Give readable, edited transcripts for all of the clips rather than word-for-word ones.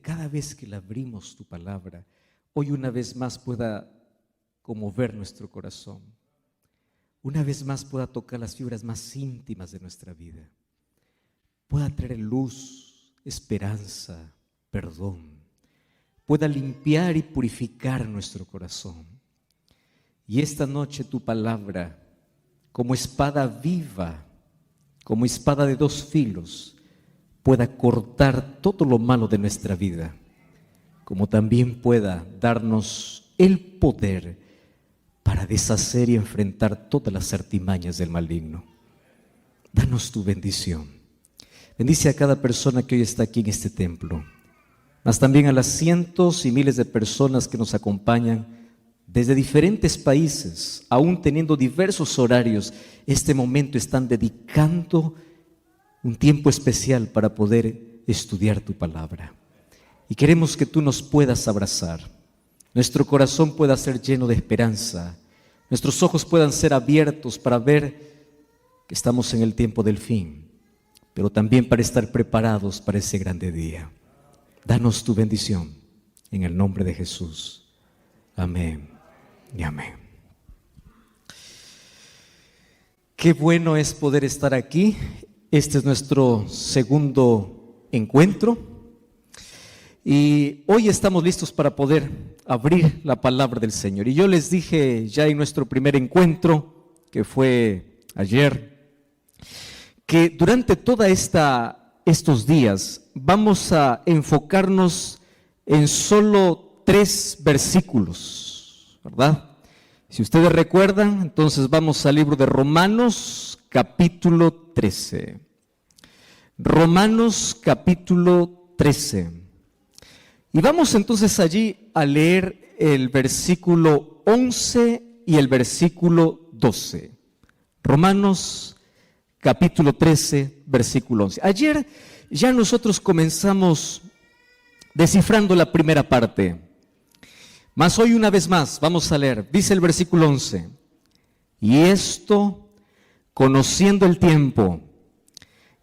cada vez que le abrimos tu palabra, hoy una vez más pueda conmover nuestro corazón, una vez más pueda tocar las fibras más íntimas de nuestra vida, pueda traer luz, esperanza, perdón, pueda limpiar y purificar nuestro corazón. Y esta noche tu palabra, como espada viva, como espada de dos filos, pueda cortar todo lo malo de nuestra vida, como también pueda darnos el poder para deshacer y enfrentar todas las artimañas del maligno. Danos tu bendición. Bendice a cada persona que hoy está aquí en este templo, mas también a las cientos y miles de personas que nos acompañan desde diferentes países, aún teniendo diversos horarios. Este momento están dedicando un tiempo especial para poder estudiar tu palabra. Y queremos que tú nos puedas abrazar. Nuestro corazón pueda ser lleno de esperanza. Nuestros ojos puedan ser abiertos para ver que estamos en el tiempo del fin, pero también para estar preparados para ese grande día. Danos tu bendición en el nombre de Jesús. Amén y amén. Qué bueno es poder estar aquí. Este es nuestro segundo encuentro. Y hoy estamos listos para poder abrir la palabra del Señor. Y yo les dije ya en nuestro primer encuentro, que fue ayer, que durante toda estos días vamos a enfocarnos en solo 3 versículos, ¿verdad? Si ustedes recuerdan, entonces vamos al libro de Romanos, capítulo 13. Romanos, capítulo 13. Y vamos entonces allí a leer el versículo 11 y el versículo 12. Romanos capítulo 13, versículo 11. Ayer ya nosotros comenzamos descifrando la primera parte. Mas hoy una vez más vamos a leer, dice el versículo 11. Y esto, conociendo el tiempo,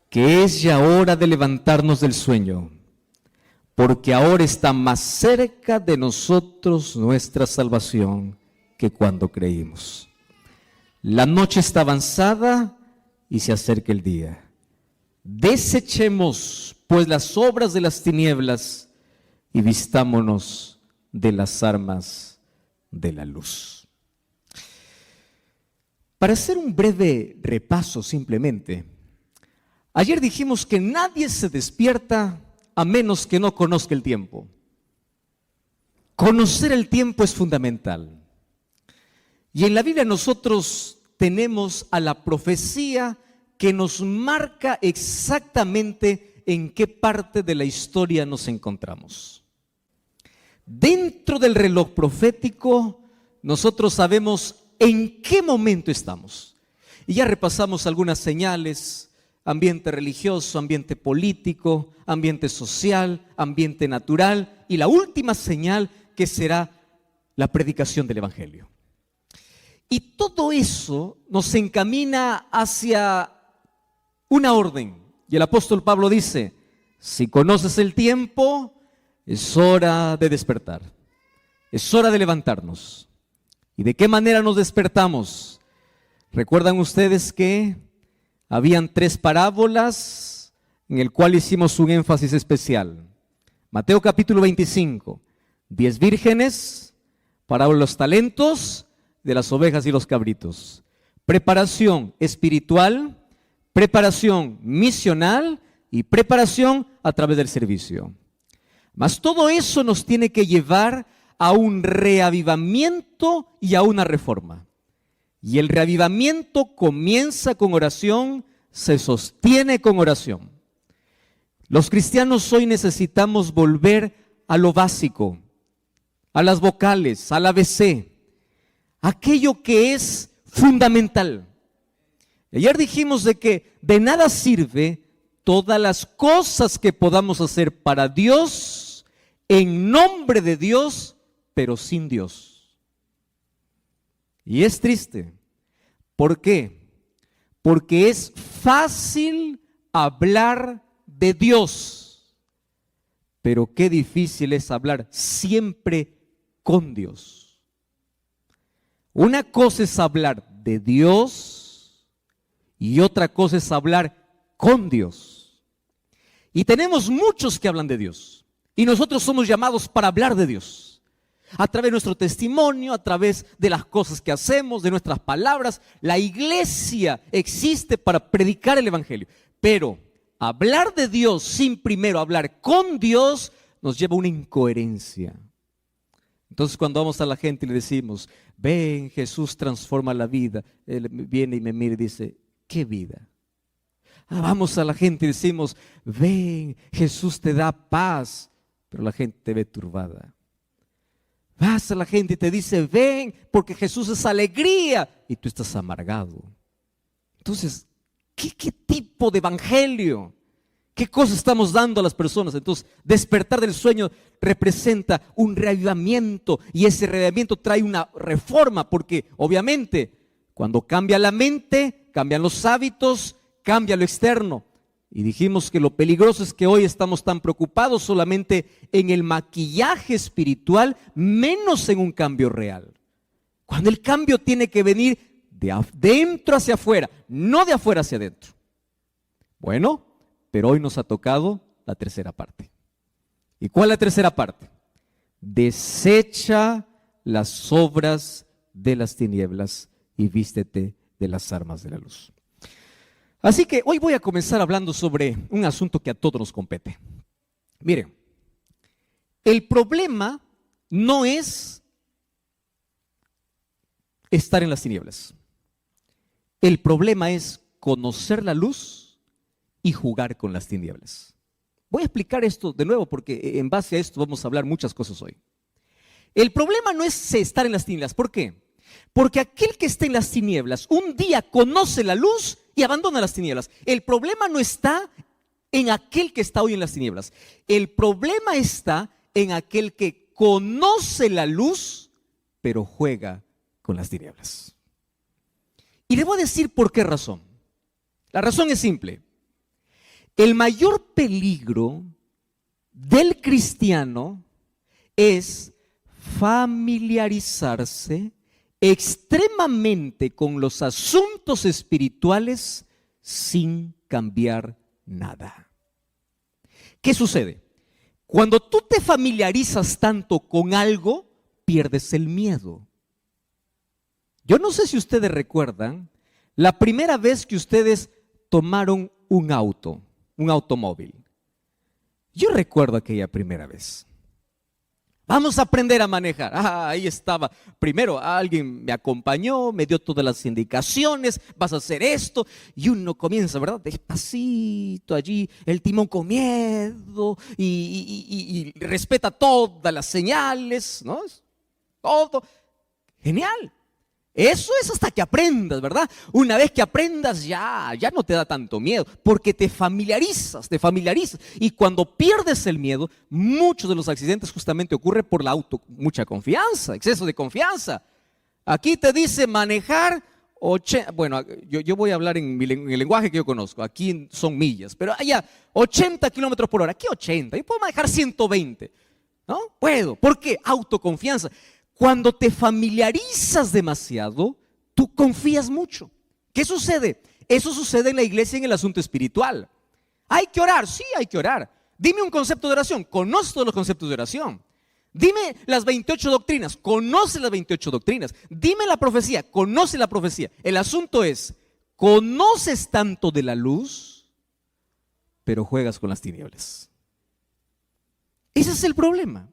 que es ya hora de levantarnos del sueño, porque ahora está más cerca de nosotros nuestra salvación que cuando creímos. La noche está avanzada y se acerca el día. Desechemos pues las obras de las tinieblas y vistámonos de las armas de la luz. Para hacer un breve repaso simplemente, ayer dijimos que nadie se despierta a menos que no conozca el tiempo. Conocer el tiempo es fundamental. Y en la Biblia nosotros tenemos a la profecía que nos marca exactamente en qué parte de la historia nos encontramos. Dentro del reloj profético, nosotros sabemos en qué momento estamos. Y ya repasamos algunas señales: ambiente religioso, ambiente político, ambiente social, ambiente natural, y la última señal que será la predicación del Evangelio. Y todo eso nos encamina hacia una orden. Y el apóstol Pablo dice: si conoces el tiempo, es hora de despertar, es hora de levantarnos. ¿Y de qué manera nos despertamos? ¿Recuerdan ustedes que habían 3 parábolas en el cual hicimos un énfasis especial? Mateo capítulo 25, 10 vírgenes, parábola de los talentos, de las ovejas y los cabritos. Preparación espiritual, preparación misional y preparación a través del servicio. Mas todo eso nos tiene que llevar a un reavivamiento y a una reforma. Y el reavivamiento comienza con oración, se sostiene con oración. Los cristianos hoy necesitamos volver a lo básico, a las vocales, al ABC, aquello que es fundamental. Ayer dijimos de que de nada sirve todas las cosas que podamos hacer para Dios, en nombre de Dios, pero sin Dios. Y es triste. ¿Por qué? Porque es fácil hablar de Dios, pero qué difícil es hablar siempre con Dios. Una cosa es hablar de Dios y otra cosa es hablar con Dios. Y tenemos muchos que hablan de Dios y nosotros somos llamados para hablar de Dios. A través de nuestro testimonio, a través de las cosas que hacemos, de nuestras palabras. La iglesia existe para predicar el evangelio. Pero hablar de Dios sin primero hablar con Dios nos lleva a una incoherencia. Entonces cuando vamos a la gente y le decimos, ven, Jesús transforma la vida, él viene y me mira y dice, ¿qué vida? Vamos a la gente y decimos, ven, Jesús te da paz, pero la gente te ve turbada. Vas a la gente y te dice, ven, porque Jesús es alegría, y tú estás amargado. Entonces, ¿qué tipo de evangelio? ¿Qué cosa estamos dando a las personas? Entonces, despertar del sueño representa un reavivamiento, y ese reavivamiento trae una reforma, porque obviamente cuando cambia la mente, cambian los hábitos, cambia lo externo. Y dijimos que lo peligroso es que hoy estamos tan preocupados solamente en el maquillaje espiritual, menos en un cambio real. Cuando el cambio tiene que venir de adentro hacia afuera, no de afuera hacia adentro. Bueno, pero hoy nos ha tocado la tercera parte. ¿Y cuál es la tercera parte? Desecha las obras de las tinieblas y vístete de las armas de la luz. Así que hoy voy a comenzar hablando sobre un asunto que a todos nos compete. Miren, el problema no es estar en las tinieblas. El problema es conocer la luz y jugar con las tinieblas. Voy a explicar esto de nuevo porque en base a esto vamos a hablar muchas cosas hoy. El problema no es estar en las tinieblas. ¿Por qué? Porque aquel que está en las tinieblas un día conoce la luz y abandona las tinieblas. El problema no está en aquel que está hoy en las tinieblas. El problema está en aquel que conoce la luz, pero juega con las tinieblas. Y le voy a decir por qué razón. La razón es simple. El mayor peligro del cristiano es familiarizarse extremadamente con los asuntos espirituales sin cambiar nada. ¿Qué sucede? Cuando tú te familiarizas tanto con algo, pierdes el miedo. Yo no sé si ustedes recuerdan la primera vez que ustedes tomaron un automóvil. Yo recuerdo aquella primera vez. Vamos a aprender a manejar. Ahí estaba. Primero alguien me acompañó, me dio todas las indicaciones, vas a hacer esto. Y uno comienza, ¿verdad? Despacito allí, el timón con miedo y respeta todas las señales, ¿no? Todo. Genial. Eso es hasta que aprendas, ¿verdad? Una vez que aprendas ya no te da tanto miedo, porque te familiarizas. Y cuando pierdes el miedo, muchos de los accidentes justamente ocurren por mucha confianza, exceso de confianza. Aquí te dice manejar, bueno, yo voy a hablar en el lenguaje que yo conozco, aquí son millas, pero allá 80 kilómetros por hora, aquí 80, yo puedo manejar 120, ¿no? Puedo, ¿por qué? Autoconfianza. Cuando te familiarizas demasiado, tú confías mucho. ¿Qué sucede? Eso sucede en la iglesia en el asunto espiritual. ¿Hay que orar? Sí, hay que orar. Dime un concepto de oración. Conoce todos los conceptos de oración. Dime las 28 doctrinas. Conoce las 28 doctrinas. Dime la profecía. Conoce la profecía. El asunto es, conoces tanto de la luz, pero juegas con las tinieblas. Ese es el problema.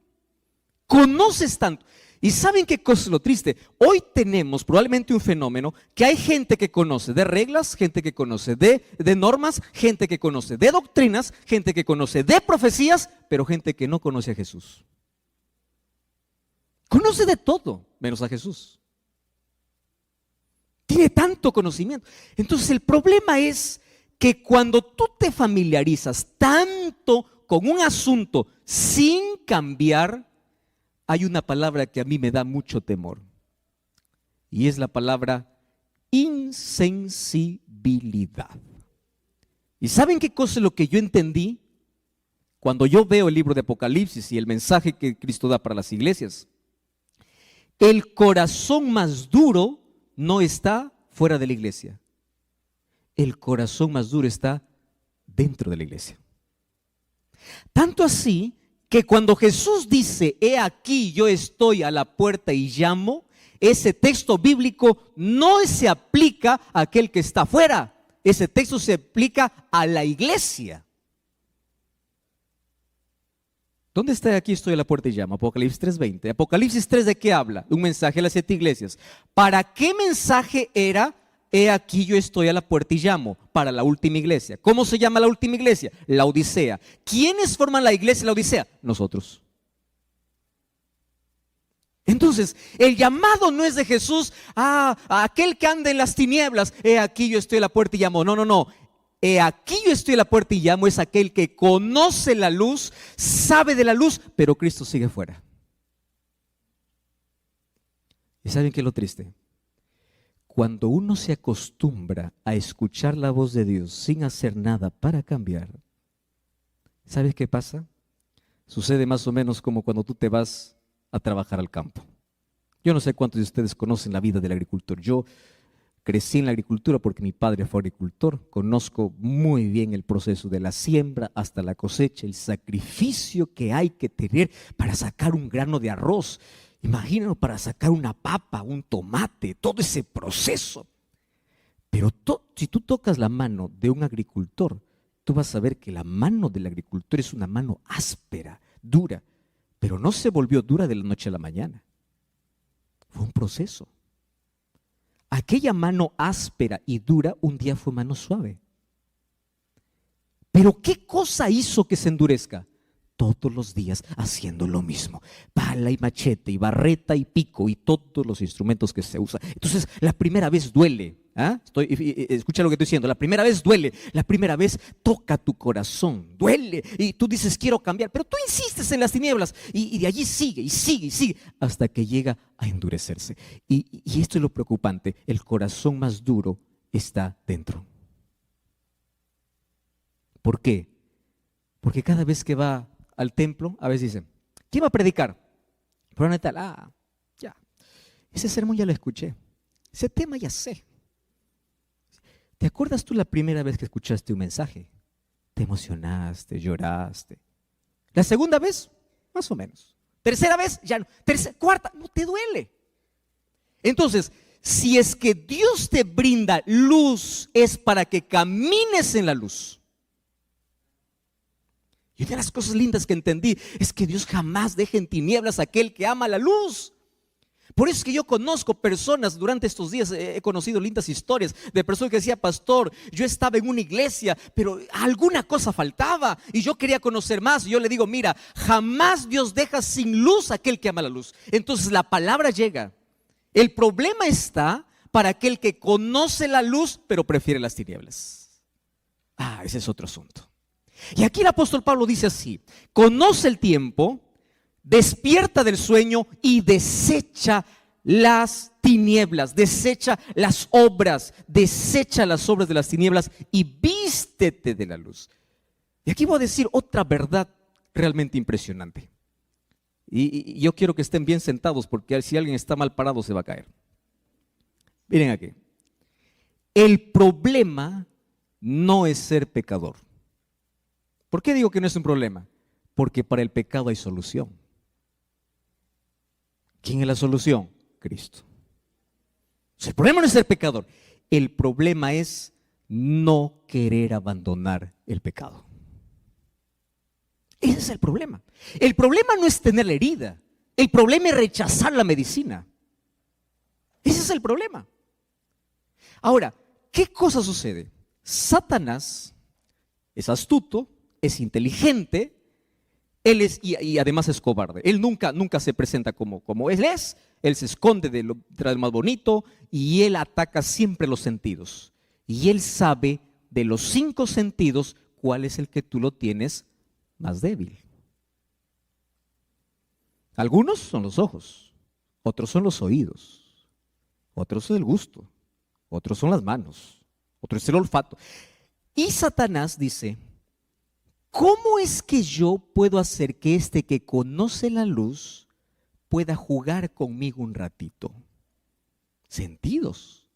Conoces tanto. ¿Y saben qué cosa es lo triste? Hoy tenemos probablemente un fenómeno que hay gente que conoce de reglas, gente que conoce de normas, gente que conoce de doctrinas, gente que conoce de profecías, pero gente que no conoce a Jesús. Conoce de todo, menos a Jesús. Tiene tanto conocimiento. Entonces el problema es que cuando tú te familiarizas tanto con un asunto sin cambiar, hay una palabra que a mí me da mucho temor y es la palabra insensibilidad. ¿Y saben qué cosa es lo que yo entendí? Cuando yo veo el libro de Apocalipsis y el mensaje que Cristo da para las iglesias, el corazón más duro no está fuera de la iglesia. El corazón más duro está dentro de la iglesia. Tanto así que cuando Jesús dice, he aquí yo estoy a la puerta y llamo, ese texto bíblico no se aplica a aquel que está afuera. Ese texto se aplica a la iglesia. ¿Dónde está? Aquí estoy a la puerta y llamo. Apocalipsis 3:20. Apocalipsis 3, ¿de qué habla? Un mensaje a las 7 iglesias. ¿Para qué mensaje era? He aquí yo estoy a la puerta y llamo. Para la última iglesia. ¿Cómo se llama la última iglesia? La Odisea. ¿Quiénes forman la iglesia de la Odisea? Nosotros. Entonces, el llamado no es de Jesús a aquel que anda en las tinieblas. He aquí yo estoy a la puerta y llamo. No, no, no. He aquí yo estoy a la puerta y llamo, es aquel que conoce la luz, sabe de la luz, pero Cristo sigue fuera. ¿Y saben qué es lo triste? Cuando uno se acostumbra a escuchar la voz de Dios sin hacer nada para cambiar, ¿sabes qué pasa? Sucede más o menos como cuando tú te vas a trabajar al campo. Yo no sé cuántos de ustedes conocen la vida del agricultor. Yo crecí en la agricultura porque mi padre fue agricultor. Conozco muy bien el proceso de la siembra hasta la cosecha, el sacrificio que hay que tener para sacar un grano de arroz. Imagínalo, para sacar una papa, un tomate, todo ese proceso. Pero si tú tocas la mano de un agricultor, tú vas a ver que la mano del agricultor es una mano áspera, dura, pero no se volvió dura de la noche a la mañana. Fue un proceso. Aquella mano áspera y dura un día fue mano suave. Pero ¿qué cosa hizo que se endurezca? Todos los días haciendo lo mismo. Pala y machete y barreta y pico y todos los instrumentos que se usan. Entonces la primera vez duele. Escucha lo que estoy diciendo. La primera vez duele. La primera vez toca tu corazón. Duele. Y tú dices quiero cambiar. Pero tú insistes en las tinieblas. Y de allí sigue y sigue y sigue. Hasta que llega a endurecerse. Y esto es lo preocupante. El corazón más duro está dentro. ¿Por qué? Porque cada vez que va al templo, a veces dice, ¿quién va a predicar? Pero tal, ya. Ese sermón ya lo escuché. Ese tema ya sé. ¿Te acuerdas tú la primera vez que escuchaste un mensaje? Te emocionaste, lloraste. La segunda vez, más o menos. Tercera vez, ya no. Cuarta, no te duele. Entonces, si es que Dios te brinda luz, es para que camines en la luz. Y una de las cosas lindas que entendí es que Dios jamás deja en tinieblas a aquel que ama la luz. Por eso es que yo conozco personas, durante estos días he conocido lindas historias de personas que decían, pastor, yo estaba en una iglesia, pero alguna cosa faltaba y yo quería conocer más. Y yo le digo, mira, jamás Dios deja sin luz a aquel que ama la luz. Entonces la palabra llega. El problema está para aquel que conoce la luz, pero prefiere las tinieblas. Ese es otro asunto. Y aquí el apóstol Pablo dice así, conoce el tiempo, despierta del sueño y desecha las tinieblas, desecha las obras de las tinieblas y vístete de la luz. Y aquí voy a decir otra verdad realmente impresionante. Y yo quiero que estén bien sentados porque si alguien está mal parado se va a caer. Miren aquí. El problema no es ser pecador. ¿Por qué digo que no es un problema? Porque para el pecado hay solución. ¿Quién es la solución? Cristo. El problema no es ser pecador. El problema es no querer abandonar el pecado. Ese es el problema. El problema no es tener la herida. El problema es rechazar la medicina. Ese es el problema. Ahora, ¿qué cosa sucede? Satanás es astuto, es inteligente, él es, y además es cobarde. Él nunca se presenta como él es. Él se esconde de lo más bonito y él ataca siempre los sentidos. Y él sabe de los 5 sentidos cuál es el que tú lo tienes más débil. Algunos son los ojos, otros son los oídos, otros son el gusto, otros son las manos, otros es el olfato. Y Satanás dice, ¿cómo es que yo puedo hacer que este que conoce la luz pueda jugar conmigo un ratito? Sentidos.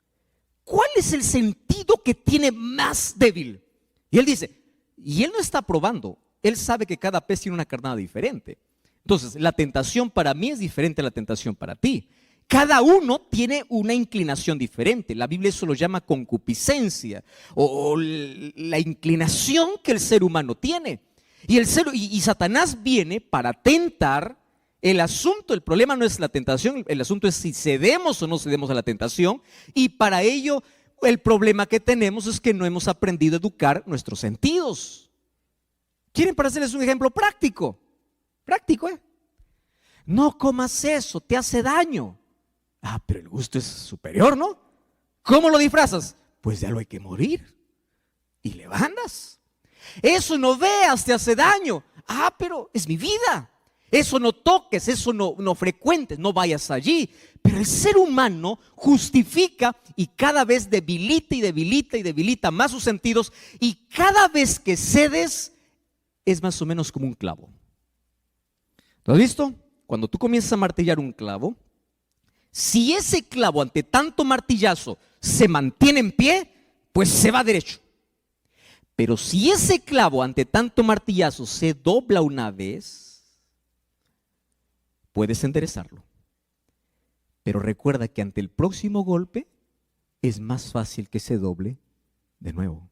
¿Cuál es el sentido que tiene más débil? Y él dice, y él no está probando, él sabe que cada pez tiene una carnada diferente. Entonces, la tentación para mí es diferente a la tentación para ti. Cada uno tiene una inclinación diferente. La Biblia eso lo llama concupiscencia o la inclinación que el ser humano tiene. Y Satanás viene para tentar. El asunto, el problema no es la tentación, el asunto es si cedemos o no cedemos a la tentación. Y para ello, el problema que tenemos es que no hemos aprendido a educar nuestros sentidos. ¿Quieren para hacerles un ejemplo práctico? Práctico, ¿eh? No comas eso, te hace daño. Ah, pero el gusto es superior, ¿no? ¿Cómo lo disfrazas? Pues ya lo hay que morir. Y le mandas. Eso no veas, te hace daño. Ah, pero es mi vida. Eso no toques, eso no frecuentes, no vayas allí. Pero el ser humano justifica y cada vez debilita y debilita y debilita más sus sentidos. Y cada vez que cedes es más o menos como un clavo. ¿Lo has visto? Cuando tú comienzas a martillar un clavo, si ese clavo ante tanto martillazo se mantiene en pie, pues se va derecho. Pero si ese clavo ante tanto martillazo se dobla una vez, puedes enderezarlo. Pero recuerda que ante el próximo golpe es más fácil que se doble de nuevo.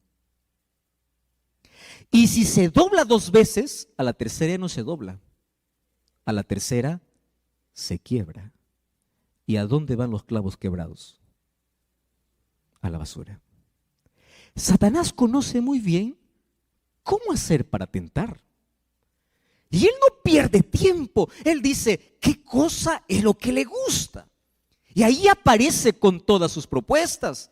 Y si se dobla 2 veces, a la tercera ya no se dobla. A la tercera se quiebra. ¿Y a dónde van los clavos quebrados? A la basura. Satanás conoce muy bien cómo hacer para tentar. Y él no pierde tiempo. Él dice, ¿qué cosa es lo que le gusta? Y ahí aparece con todas sus propuestas.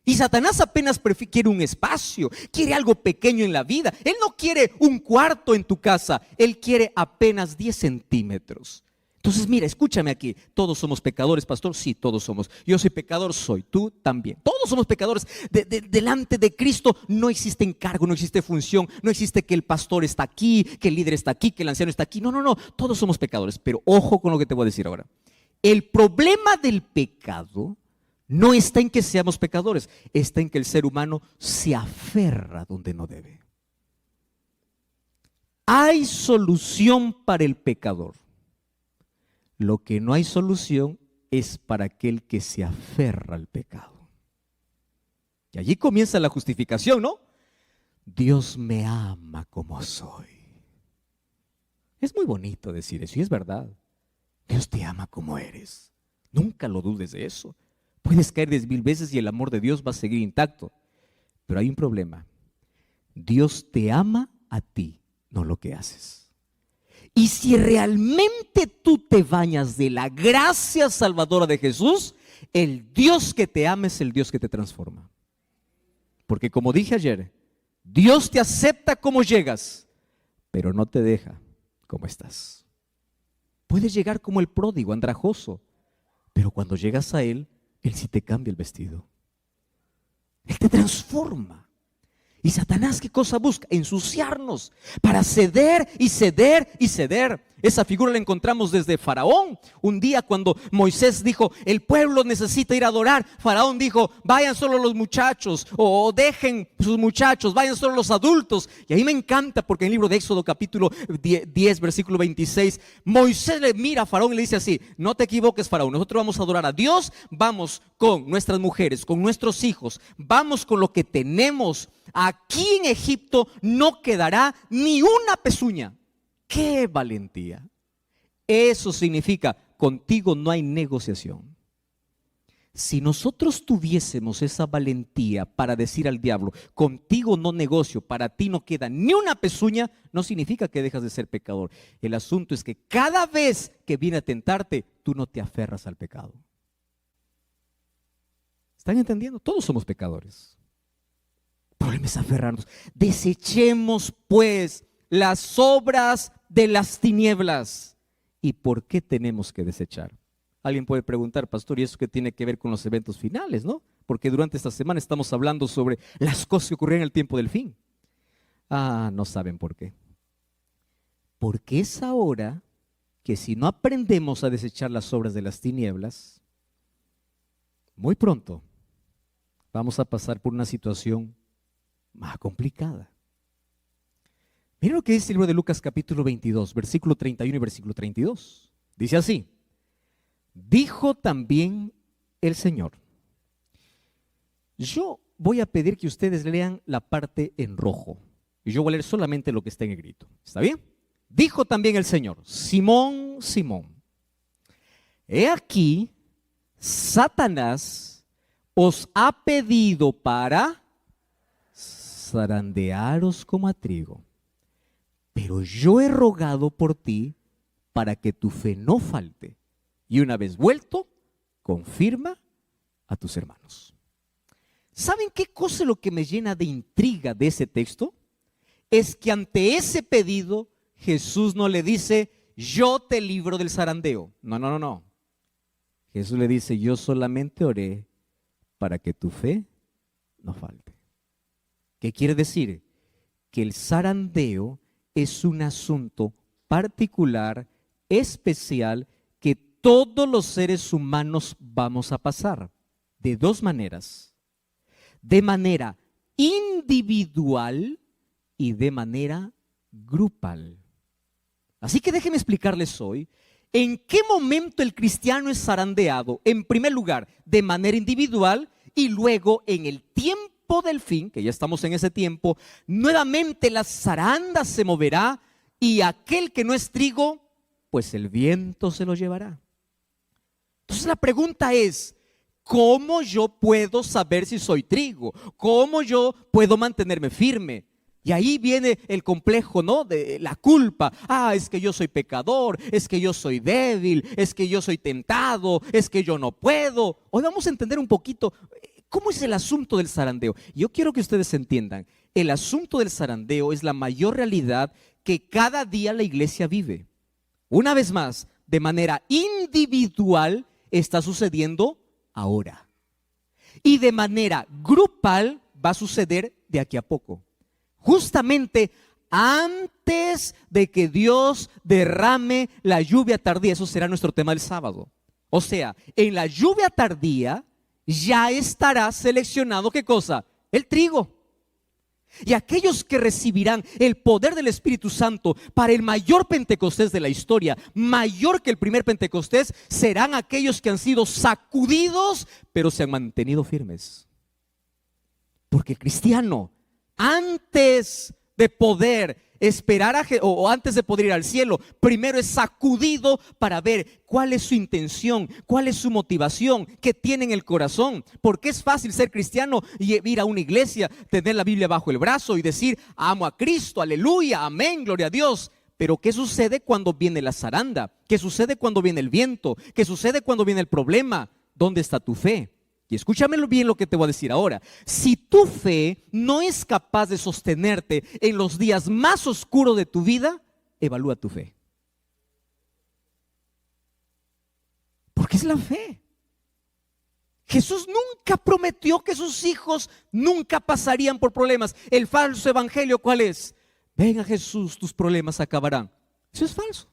Y Satanás apenas quiere un espacio, quiere algo pequeño en la vida. Él no quiere un cuarto en tu casa, él quiere apenas 10 centímetros. Entonces mira, escúchame aquí, todos somos pecadores, pastor, sí, todos somos. Yo soy pecador, soy, tú también. Todos somos pecadores. Delante de Cristo no existe encargo, no existe función, no existe que el pastor está aquí, que el líder está aquí, que el anciano está aquí. No, todos somos pecadores. Pero ojo con lo que te voy a decir ahora. El problema del pecado no está en que seamos pecadores, está en que el ser humano se aferra donde no debe. Hay solución para el pecador. Lo que no hay solución es para aquel que se aferra al pecado. Y allí comienza la justificación, ¿no? Dios me ama como soy. Es muy bonito decir eso y es verdad. Dios te ama como eres. Nunca lo dudes de eso. Puedes caer 10,000 veces y el amor de Dios va a seguir intacto. Pero hay un problema. Dios te ama a ti, no lo que haces. Y si realmente tú te bañas de la gracia salvadora de Jesús, el Dios que te ama es el Dios que te transforma. Porque como dije ayer, Dios te acepta como llegas, pero no te deja como estás. Puedes llegar como el pródigo, andrajoso, pero cuando llegas a Él, Él sí te cambia el vestido. Él te transforma. Y Satanás, ¿qué cosa busca? Ensuciarnos para ceder y ceder y ceder. Esa figura la encontramos desde Faraón. Un día cuando Moisés dijo, el pueblo necesita ir a adorar, Faraón dijo, vayan solo los muchachos o dejen sus muchachos, vayan solo los adultos. Y ahí me encanta porque en el libro de Éxodo capítulo 10 versículo 26, Moisés le mira a Faraón y le dice así, no te equivoques, Faraón, nosotros vamos a adorar a Dios, vamos con nuestras mujeres, con nuestros hijos, vamos con lo que tenemos. Aquí en Egipto no quedará ni una pezuña. ¡Qué valentía! Eso significa, contigo no hay negociación. Si nosotros tuviésemos esa valentía para decir al diablo, contigo no negocio, para ti no queda ni una pezuña, no significa que dejas de ser pecador. El asunto es que cada vez que viene a tentarte, tú no te aferras al pecado. ¿Están entendiendo? Todos somos pecadores. El problema es aferrarnos. Desechemos pues las obras de las tinieblas. ¿Y por qué tenemos que desechar? Alguien puede preguntar, pastor, ¿y eso qué tiene que ver con los eventos finales, no? Porque durante esta semana estamos hablando sobre las cosas que ocurrieron en el tiempo del fin. No saben por qué. Porque es ahora que si no aprendemos a desechar las obras de las tinieblas, muy pronto vamos a pasar por una situación más complicada. Miren lo que dice el libro de Lucas capítulo 22, versículo 31 y versículo 32. Dice así: dijo también el Señor. Yo voy a pedir que ustedes lean la parte en rojo y yo voy a leer solamente lo que está en negrito. ¿Está bien? Dijo también el Señor: Simón, Simón, he aquí, Satanás os ha pedido para zarandearos como a trigo, pero yo he rogado por ti para que tu fe no falte, y una vez vuelto, confirma a tus hermanos. ¿Saben qué cosa es lo que me llena de intriga de ese texto? Es que ante ese pedido Jesús no le dice: yo te libro del zarandeo. No. Jesús le dice: yo solamente oré para que tu fe no falte. ¿Qué quiere decir? Que el zarandeo es un asunto particular, especial, que todos los seres humanos vamos a pasar de dos maneras: de manera individual y de manera grupal. Así que déjenme explicarles hoy en qué momento el cristiano es zarandeado. En primer lugar, de manera individual, y luego en el tiempo del fin, que ya estamos en ese tiempo, nuevamente la zaranda se moverá y aquel que no es trigo, pues el viento se lo llevará. Entonces la pregunta es: ¿cómo yo puedo saber si soy trigo? ¿Cómo yo puedo mantenerme firme? Y ahí viene el complejo, ¿no? De la culpa. Es que yo soy pecador, es que yo soy débil, es que yo soy tentado, es que yo no puedo. Hoy vamos a entender un poquito cómo es el asunto del zarandeo. Yo quiero que ustedes entiendan, el asunto del zarandeo es la mayor realidad que cada día la iglesia vive. Una vez más, de manera individual está sucediendo ahora. Y de manera grupal va a suceder de aquí a poco. Justamente antes de que Dios derrame la lluvia tardía. Eso será nuestro tema del sábado. O sea, en la lluvia tardía ya estará seleccionado, ¿qué cosa? El trigo. Y aquellos que recibirán el poder del Espíritu Santo para el mayor Pentecostés de la historia, mayor que el primer Pentecostés, serán aquellos que han sido sacudidos, pero se han mantenido firmes. Porque el cristiano, antes de poder esperar o antes de poder ir al cielo, primero es sacudido para ver cuál es su intención, cuál es su motivación, qué tiene en el corazón. Porque es fácil ser cristiano y ir a una iglesia, tener la Biblia bajo el brazo y decir: amo a Cristo, aleluya, amén, gloria a Dios. Pero ¿qué sucede cuando viene la zaranda? ¿Qué sucede cuando viene el viento? ¿Qué sucede cuando viene el problema? ¿Dónde está tu fe? Y escúchame bien lo que te voy a decir ahora. Si tu fe no es capaz de sostenerte en los días más oscuros de tu vida, evalúa tu fe. Porque es la fe. Jesús nunca prometió que sus hijos nunca pasarían por problemas. El falso evangelio, ¿cuál es? Ven a Jesús, tus problemas acabarán. Eso es falso.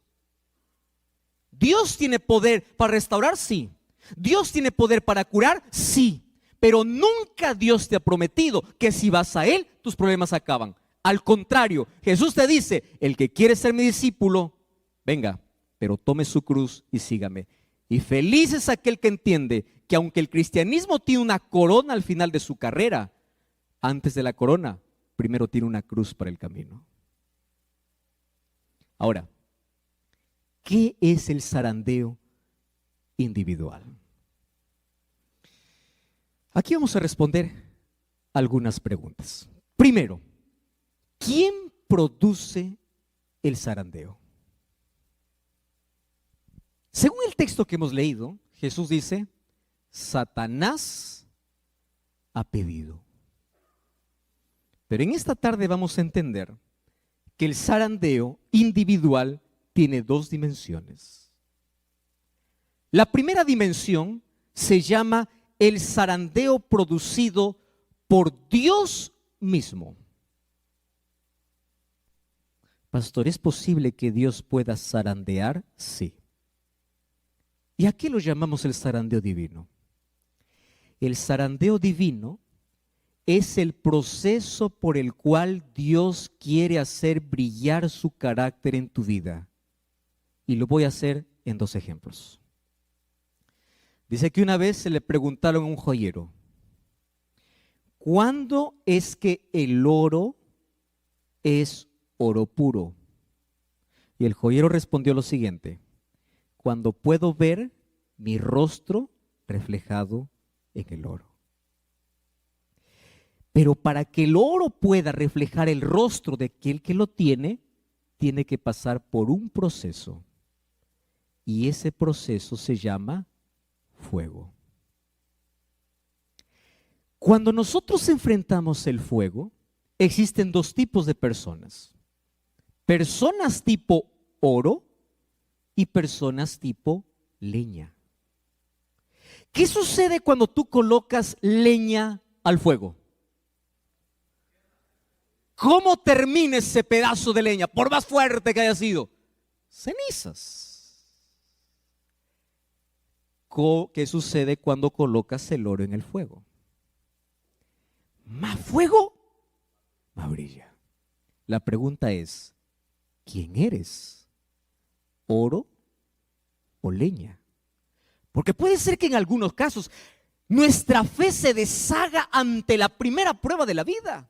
Dios tiene poder para restaurar, sí. Dios tiene poder para curar, sí. Pero nunca Dios te ha prometido que si vas a Él, tus problemas acaban. Al contrario, Jesús te dice: el que quiere ser mi discípulo, venga, pero tome su cruz y sígame. Y feliz es aquel que entiende que aunque el cristianismo tiene una corona al final de su carrera, antes de la corona, primero tiene una cruz para el camino. Ahora, ¿qué es el zarandeo individual? Aquí vamos a responder algunas preguntas. Primero, ¿quién produce el zarandeo? Según el texto que hemos leído, Jesús dice: Satanás ha pedido. Pero en esta tarde vamos a entender que el zarandeo individual tiene dos dimensiones. La primera dimensión se llama el zarandeo producido por Dios mismo. Pastor, ¿es posible que Dios pueda zarandear? Sí. ¿Y a qué lo llamamos el zarandeo divino? El zarandeo divino es el proceso por el cual Dios quiere hacer brillar su carácter en tu vida. Y lo voy a hacer en 2 ejemplos. Dice que una vez se le preguntaron a un joyero, ¿cuándo es que el oro es oro puro? Y el joyero respondió lo siguiente: cuando puedo ver mi rostro reflejado en el oro. Pero para que el oro pueda reflejar el rostro de aquel que lo tiene que pasar por un proceso. Y ese proceso se llama fuego. Cuando nosotros enfrentamos el fuego, existen 2 tipos de personas. Personas tipo oro y personas tipo leña. ¿Qué sucede cuando tú colocas leña al fuego? ¿Cómo termina ese pedazo de leña? Por más fuerte que haya sido, cenizas. ¿Qué sucede cuando colocas el oro en el fuego? Más fuego, más brilla. La pregunta es, ¿quién eres? ¿Oro o leña? Porque puede ser que en algunos casos nuestra fe se deshaga ante la primera prueba de la vida.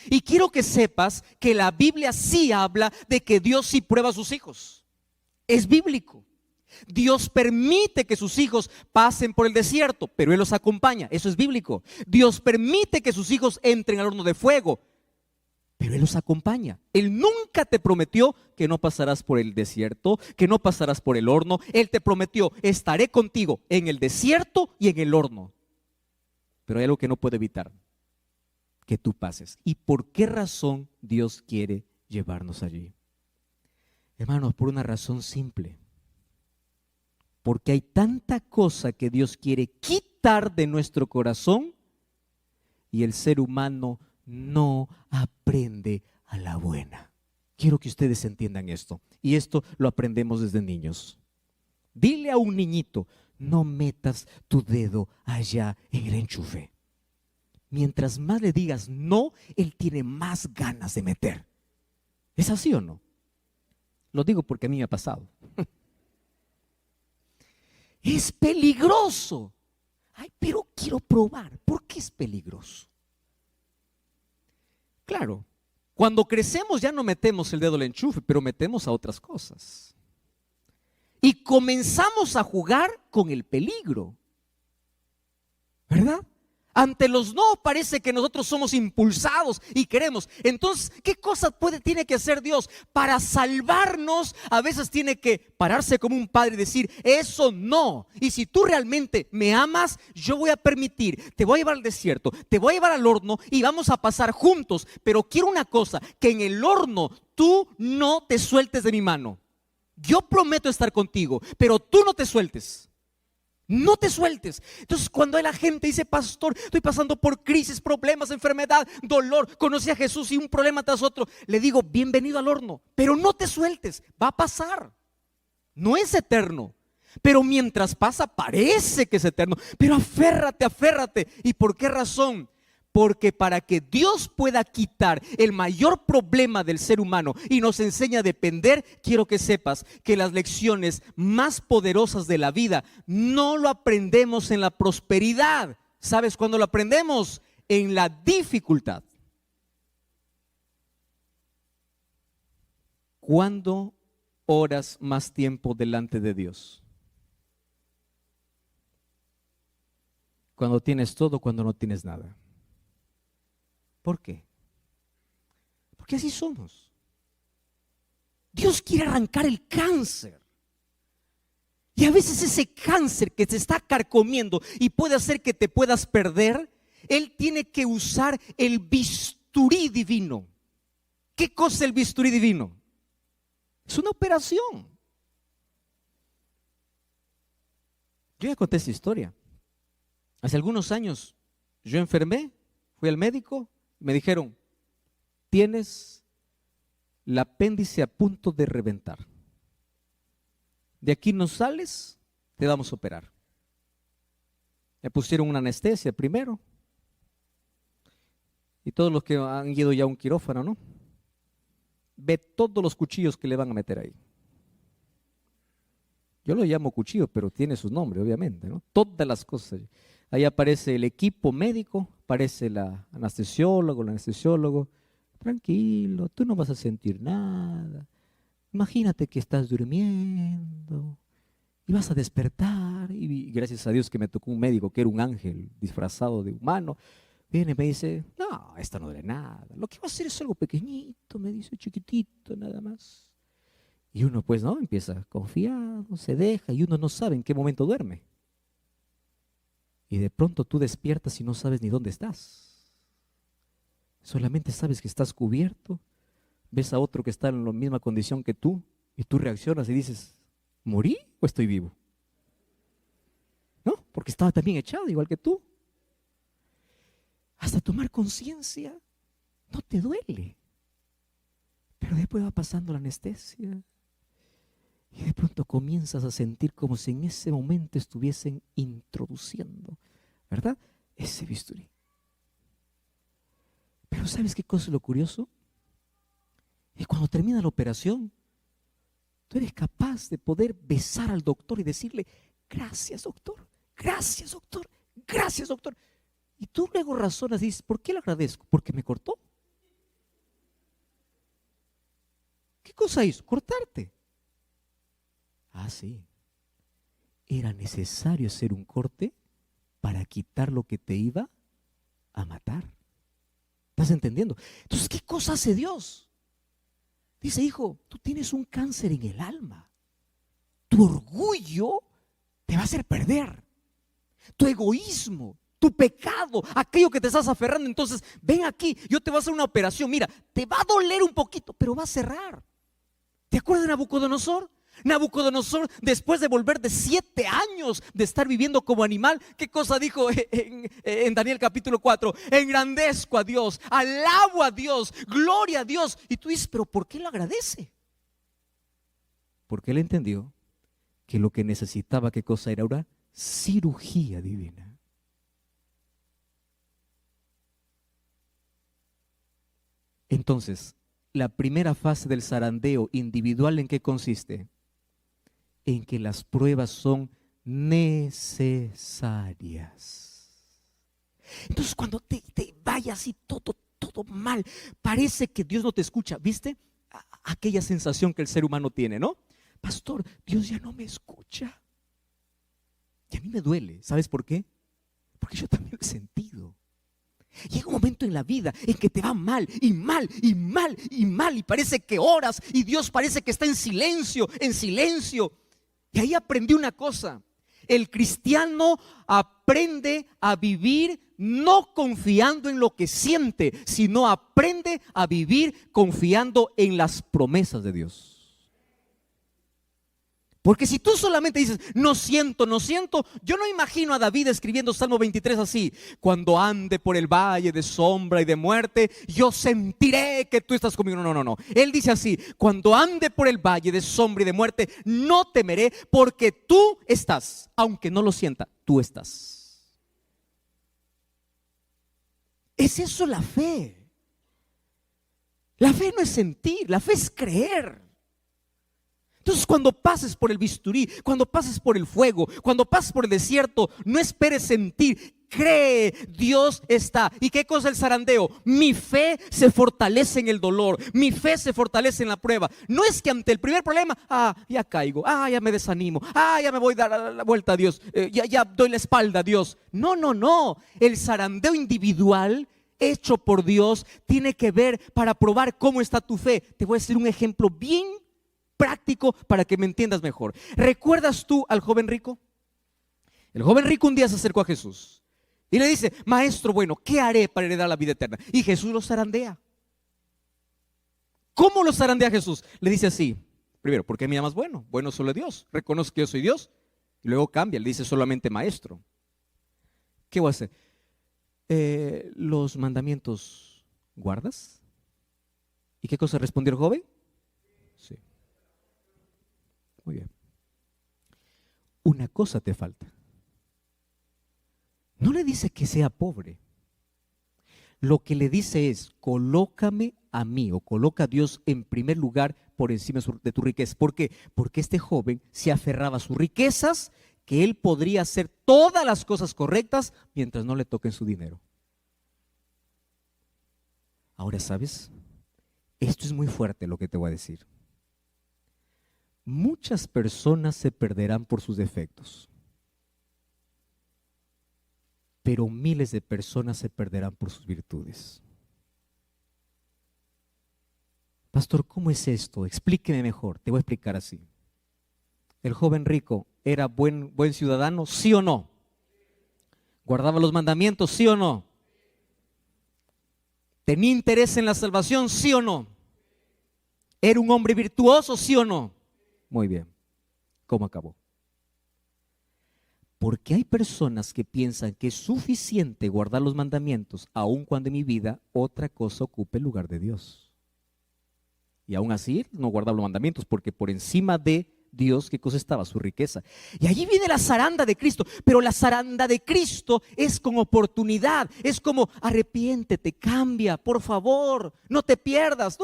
Y quiero que sepas que la Biblia sí habla de que Dios sí prueba a sus hijos. Es bíblico. Dios permite que sus hijos pasen por el desierto, pero Él los acompaña. Eso es bíblico. Dios permite que sus hijos entren al horno de fuego, pero Él los acompaña. Él nunca te prometió que no pasarás por el desierto, que no pasarás por el horno. Él te prometió: estaré contigo en el desierto y en el horno. Pero hay algo que no puede evitar: que tú pases. ¿Y por qué razón Dios quiere llevarnos allí? Hermanos, por una razón simple. Porque hay tanta cosa que Dios quiere quitar de nuestro corazón y el ser humano no aprende a la buena. Quiero que ustedes entiendan esto, y esto lo aprendemos desde niños. Dile a un niñito: no metas tu dedo allá en el enchufe. Mientras más le digas no, él tiene más ganas de meter. ¿Es así o no? Lo digo porque a mí me ha pasado. Es peligroso. Ay, pero quiero probar. ¿Por qué es peligroso? Claro, cuando crecemos ya no metemos el dedo al enchufe, pero metemos a otras cosas. Y comenzamos a jugar con el peligro. ¿Verdad? Ante los no parece que nosotros somos impulsados y queremos. Entonces, ¿qué cosa tiene que hacer Dios? Para salvarnos, a veces tiene que pararse como un padre y decir: eso no. Y si tú realmente me amas, yo voy a permitir, te voy a llevar al desierto, te voy a llevar al horno y vamos a pasar juntos. Pero quiero una cosa: que en el horno tú no te sueltes de mi mano. Yo prometo estar contigo, pero tú no te sueltes. No te sueltes. Entonces, cuando la gente dice: pastor, estoy pasando por crisis, problemas, enfermedad, dolor, conocí a Jesús y un problema tras otro, le digo: bienvenido al horno, pero no te sueltes, va a pasar. No es eterno, pero mientras pasa parece que es eterno. Pero aférrate, aférrate. ¿Y por qué razón? Porque para que Dios pueda quitar el mayor problema del ser humano y nos enseñe a depender, quiero que sepas que las lecciones más poderosas de la vida no lo aprendemos en la prosperidad. ¿Sabes cuándo lo aprendemos? En la dificultad. ¿Cuándo oras más tiempo delante de Dios? Cuando tienes todo, cuando no tienes nada. ¿Por qué? Porque así somos. Dios quiere arrancar el cáncer. Y a veces ese cáncer que te está carcomiendo y puede hacer que te puedas perder, Él tiene que usar el bisturí divino. ¿Qué cosa es el bisturí divino? Es una operación. Yo ya conté esta historia. Hace algunos años yo enfermé, fui al médico. Me dijeron: tienes el apéndice a punto de reventar. De aquí no sales, te vamos a operar. Me pusieron una anestesia primero. Y todos los que han ido ya a un quirófano, ¿no? Ve todos los cuchillos que le van a meter ahí. Yo lo llamo cuchillo, pero tiene su nombre, obviamente, ¿no? Todas las cosas. Ahí aparece el equipo médico, aparece la anestesiólogo, el anestesiólogo. Tranquilo, tú no vas a sentir nada. Imagínate que estás durmiendo y vas a despertar. Y gracias a Dios que me tocó un médico que era un ángel disfrazado de humano. Viene y me dice, no, esto no duele nada. Lo que va a hacer es algo pequeñito, me dice, chiquitito, nada más. Y uno pues no, empieza confiado, se deja y uno no sabe en qué momento duerme. Y de pronto tú despiertas y no sabes ni dónde estás. Solamente sabes que estás cubierto, ves a otro que está en la misma condición que tú y tú reaccionas y dices, ¿morí o estoy vivo? No, porque estaba también echado igual que tú. Hasta tomar conciencia no te duele. Pero después va pasando la anestesia y de pronto comienzas a sentir como si en ese momento estuviesen introduciendo, ¿verdad? Ese bisturí. Pero ¿sabes qué cosa es lo curioso? Es cuando termina la operación, tú eres capaz de poder besar al doctor y decirle, gracias doctor, gracias doctor, gracias doctor. Y tú luego razonas y dices, ¿por qué le agradezco? Porque me cortó. ¿Qué cosa hizo? Cortarte. Ah, sí. Era necesario hacer un corte para quitar lo que te iba a matar. ¿Estás entendiendo? Entonces, ¿qué cosa hace Dios? Dice, hijo, tú tienes un cáncer en el alma. Tu orgullo te va a hacer perder. Tu egoísmo, tu pecado, aquello que te estás aferrando. Entonces, ven aquí, yo te voy a hacer una operación. Mira, te va a doler un poquito, pero va a cerrar. ¿Te acuerdas de Nabucodonosor? Nabucodonosor, después de volver de 7 años de estar viviendo como animal, ¿qué cosa dijo en Daniel capítulo 4? Engrandezco a Dios, alabo a Dios, gloria a Dios. Y tú dices, ¿pero por qué lo agradece? Porque él entendió que lo que necesitaba, ¿qué cosa era? Una cirugía divina. Entonces, la primera fase del zarandeo individual, ¿en qué consiste? En que las pruebas son necesarias. Entonces, cuando te vaya así todo mal, parece que Dios no te escucha. ¿Viste? Aquella sensación que el ser humano tiene, ¿no? Pastor, Dios ya no me escucha. Y a mí me duele. ¿Sabes por qué? Porque yo también lo he sentido. Llega un momento en la vida en que te va mal y mal y mal y mal y parece que oras y Dios parece que está en silencio, en silencio. Y ahí aprendí una cosa: el cristiano aprende a vivir no confiando en lo que siente, sino aprende a vivir confiando en las promesas de Dios. Porque si tú solamente dices, no siento, no siento, yo no imagino a David escribiendo Salmo 23 así: cuando ande por el valle de sombra y de muerte, yo sentiré que tú estás conmigo. No, no, no. Él dice así: cuando ande por el valle de sombra y de muerte, no temeré, porque tú estás. Aunque no lo sienta, tú estás. ¿Es eso la fe? La fe no es sentir, la fe es creer. Entonces, cuando pases por el bisturí, cuando pases por el fuego, cuando pases por el desierto, no esperes sentir, cree, Dios está. ¿Y qué cosa es el zarandeo? Mi fe se fortalece en el dolor, mi fe se fortalece en la prueba. No es que ante el primer problema, ya caigo, ya me desanimo, ya me voy a dar la vuelta a Dios, ya doy la espalda a Dios. No, no, no. El zarandeo individual hecho por Dios tiene que ver para probar cómo está tu fe. Te voy a decir un ejemplo bien práctico para que me entiendas mejor. ¿Recuerdas tú al joven rico? El joven rico un día se acercó a Jesús y le dice: maestro bueno, ¿qué haré para heredar la vida eterna? Y Jesús lo zarandea. ¿Cómo lo zarandea Jesús? Le dice así: primero, ¿por qué me llamas bueno? Bueno solo Dios, reconozco que yo soy Dios. Y luego cambia, le dice solamente maestro. ¿Qué voy a hacer? ¿Los mandamientos guardas? ¿Y qué cosa respondió el joven? Sí. Muy bien. Una cosa te falta. No le dice que sea pobre. Lo que le dice es, colócame a mí o coloca a Dios en primer lugar por encima de tu riqueza. ¿Por qué? Porque este joven se aferraba a sus riquezas, que él podría hacer todas las cosas correctas mientras no le toquen su dinero. Ahora, ¿sabes? Esto es muy fuerte lo que te voy a decir. Muchas personas se perderán por sus defectos, pero miles de personas se perderán por sus virtudes. Pastor, ¿cómo es esto? Explíqueme mejor. Te voy a explicar así. ¿El joven rico era buen ciudadano? ¿Sí o no? ¿Guardaba los mandamientos? ¿Sí o no? ¿Tenía interés en la salvación? ¿Sí o no? ¿Era un hombre virtuoso? ¿Sí o no? Muy bien. ¿Cómo acabó? Porque hay personas que piensan que es suficiente guardar los mandamientos, aun cuando en mi vida otra cosa ocupe el lugar de Dios. Y aún así no guardaba los mandamientos, porque por encima de Dios, ¿qué cosa estaba? Su riqueza. Y allí viene la zaranda de Cristo, pero la zaranda de Cristo es con oportunidad, es como arrepiéntete, cambia, por favor, no te pierdas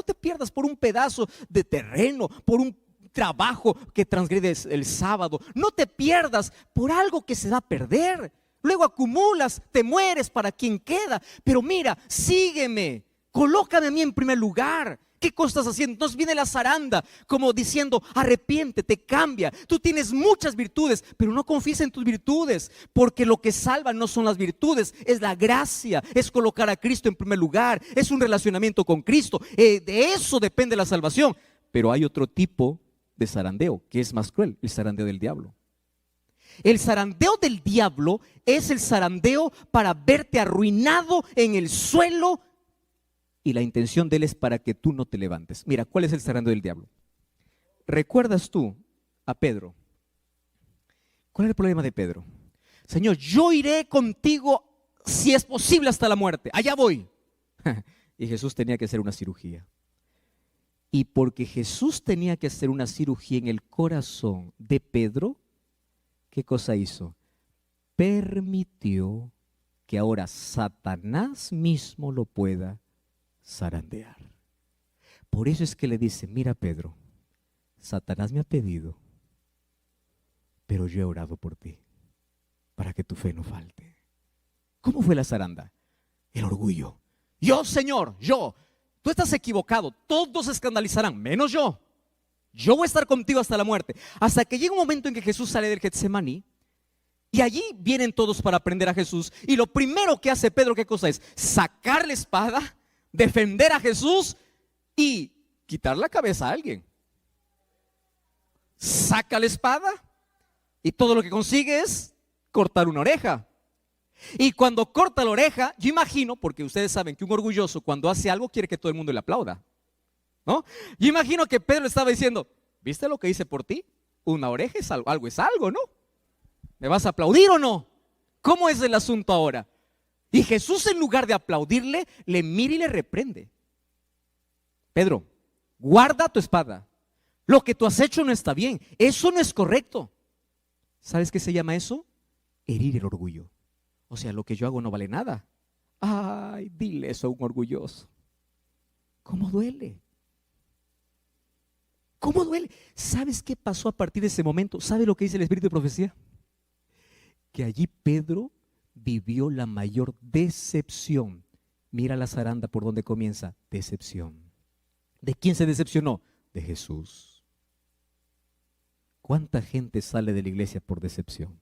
por un pedazo de terreno, por un trabajo que transgredes el sábado, no te pierdas por algo que se va a perder. Luego acumulas, te mueres para quien queda, pero mira, sígueme, colócame a mí en primer lugar. ¿Qué cosa estás haciendo? Entonces viene la zaranda como diciendo, arrepiéntete, cambia. Tú tienes muchas virtudes, pero no confíes en tus virtudes, porque lo que salva no son las virtudes, es la gracia, es colocar a Cristo en primer lugar, es un relacionamiento con Cristo. De eso depende la salvación. Pero hay otro tipo de zarandeo que es más cruel, el zarandeo del diablo. El zarandeo del diablo es el zarandeo para verte arruinado en el suelo, y la intención de él es para que tú no te levantes. Mira, ¿cuál es el zarandeo del diablo? ¿Recuerdas tú a Pedro? ¿Cuál es el problema de Pedro? Señor, yo iré contigo si es posible hasta la muerte. Allá voy. Y Jesús tenía que hacer una cirugía. Y porque Jesús tenía que hacer una cirugía en el corazón de Pedro, ¿qué cosa hizo? Permitió que ahora Satanás mismo lo pueda zarandear. Por eso es que le dice, mira Pedro, Satanás me ha pedido, pero yo he orado por ti, para que tu fe no falte. ¿Cómo fue la zaranda? El orgullo. Yo, Señor, yo. Tú estás equivocado, todos se escandalizarán, menos yo. Yo voy a estar contigo hasta la muerte. Hasta que llega un momento en que Jesús sale del Getsemaní, y allí vienen todos para prender a Jesús. Y lo primero que hace Pedro, ¿qué cosa es? Sacar la espada, defender a Jesús y quitar la cabeza a alguien. Saca la espada y todo lo que consigue es cortar una oreja. Y cuando corta la oreja, yo imagino, porque ustedes saben que un orgulloso cuando hace algo quiere que todo el mundo le aplauda, ¿no? Yo imagino que Pedro estaba diciendo, ¿viste lo que hice por ti? Una oreja es algo, algo es algo, ¿no? ¿Me vas a aplaudir o no? ¿Cómo es el asunto ahora? Y Jesús, en lugar de aplaudirle, le mira y le reprende. Pedro, guarda tu espada. Lo que tú has hecho no está bien. Eso no es correcto. ¿Sabes qué se llama eso? Herir el orgullo. O sea, lo que yo hago no vale nada. Ay, dile eso a un orgulloso. ¿Cómo duele? ¿Cómo duele? ¿Sabes qué pasó a partir de ese momento? ¿Sabe lo que dice el Espíritu de Profecía? Que allí Pedro vivió la mayor decepción. Mira la zaranda por donde comienza. Decepción. ¿De quién se decepcionó? De Jesús. ¿Cuánta gente sale de la iglesia por decepción?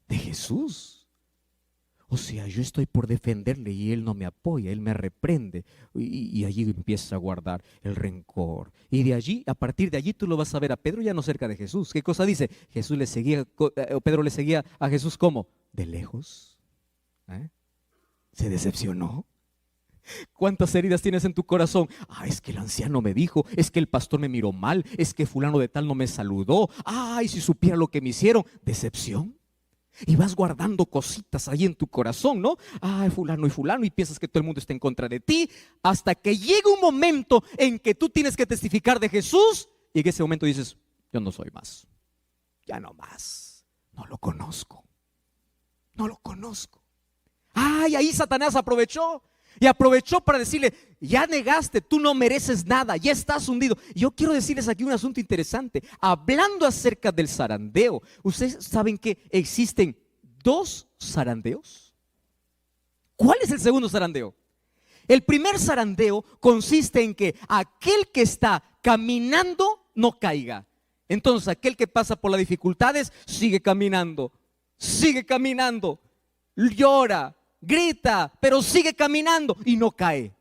De Jesús. O sea, yo estoy por defenderle y él no me apoya, él me reprende. Y allí empieza a guardar el rencor. Y de allí, a partir de allí tú lo vas a ver a Pedro ya no cerca de Jesús. ¿Qué cosa dice? Pedro le seguía a Jesús ¿cómo? De lejos. Se decepcionó. ¿Cuántas heridas tienes en tu corazón? Es que el anciano me dijo, es que el pastor me miró mal, es que fulano de tal no me saludó. Si supiera lo que me hicieron. Decepción. Y vas guardando cositas ahí en tu corazón, ¿no? Ay, fulano y fulano, y piensas que todo el mundo está en contra de ti, hasta que llega un momento en que tú tienes que testificar de Jesús, y en ese momento dices, yo no soy más, ya no más, no lo conozco, no lo conozco. Ay, ahí Satanás aprovechó. Y aprovechó para decirle, ya negaste, tú no mereces nada, ya estás hundido. Y yo quiero decirles aquí un asunto interesante. Hablando acerca del zarandeo, ¿ustedes saben que existen dos zarandeos? ¿Cuál es el segundo zarandeo? El primer zarandeo consiste en que aquel que está caminando no caiga. Entonces aquel que pasa por las dificultades sigue caminando, llora, grita, pero sigue caminando y no cae,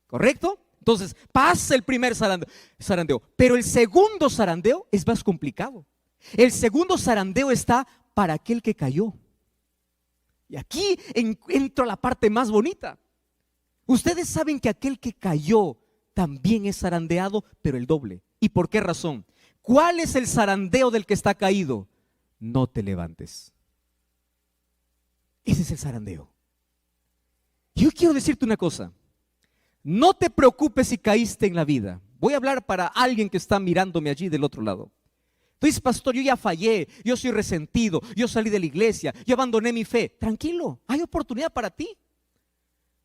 ¿correcto? Entonces pasa el primer zarandeo, pero el segundo zarandeo es más complicado. El segundo zarandeo está para aquel que cayó. Y aquí entra la parte más bonita. Ustedes saben que aquel que cayó también es zarandeado, pero el doble. ¿Y por qué razón? ¿Cuál es el zarandeo del que está caído? No te levantes. Ese es el zarandeo. Yo quiero decirte una cosa, no te preocupes si caíste en la vida. Voy a hablar para alguien que está mirándome allí del otro lado. Tú dices, pastor, yo ya fallé, yo soy resentido, yo salí de la iglesia, yo abandoné mi fe. Tranquilo, hay oportunidad para ti.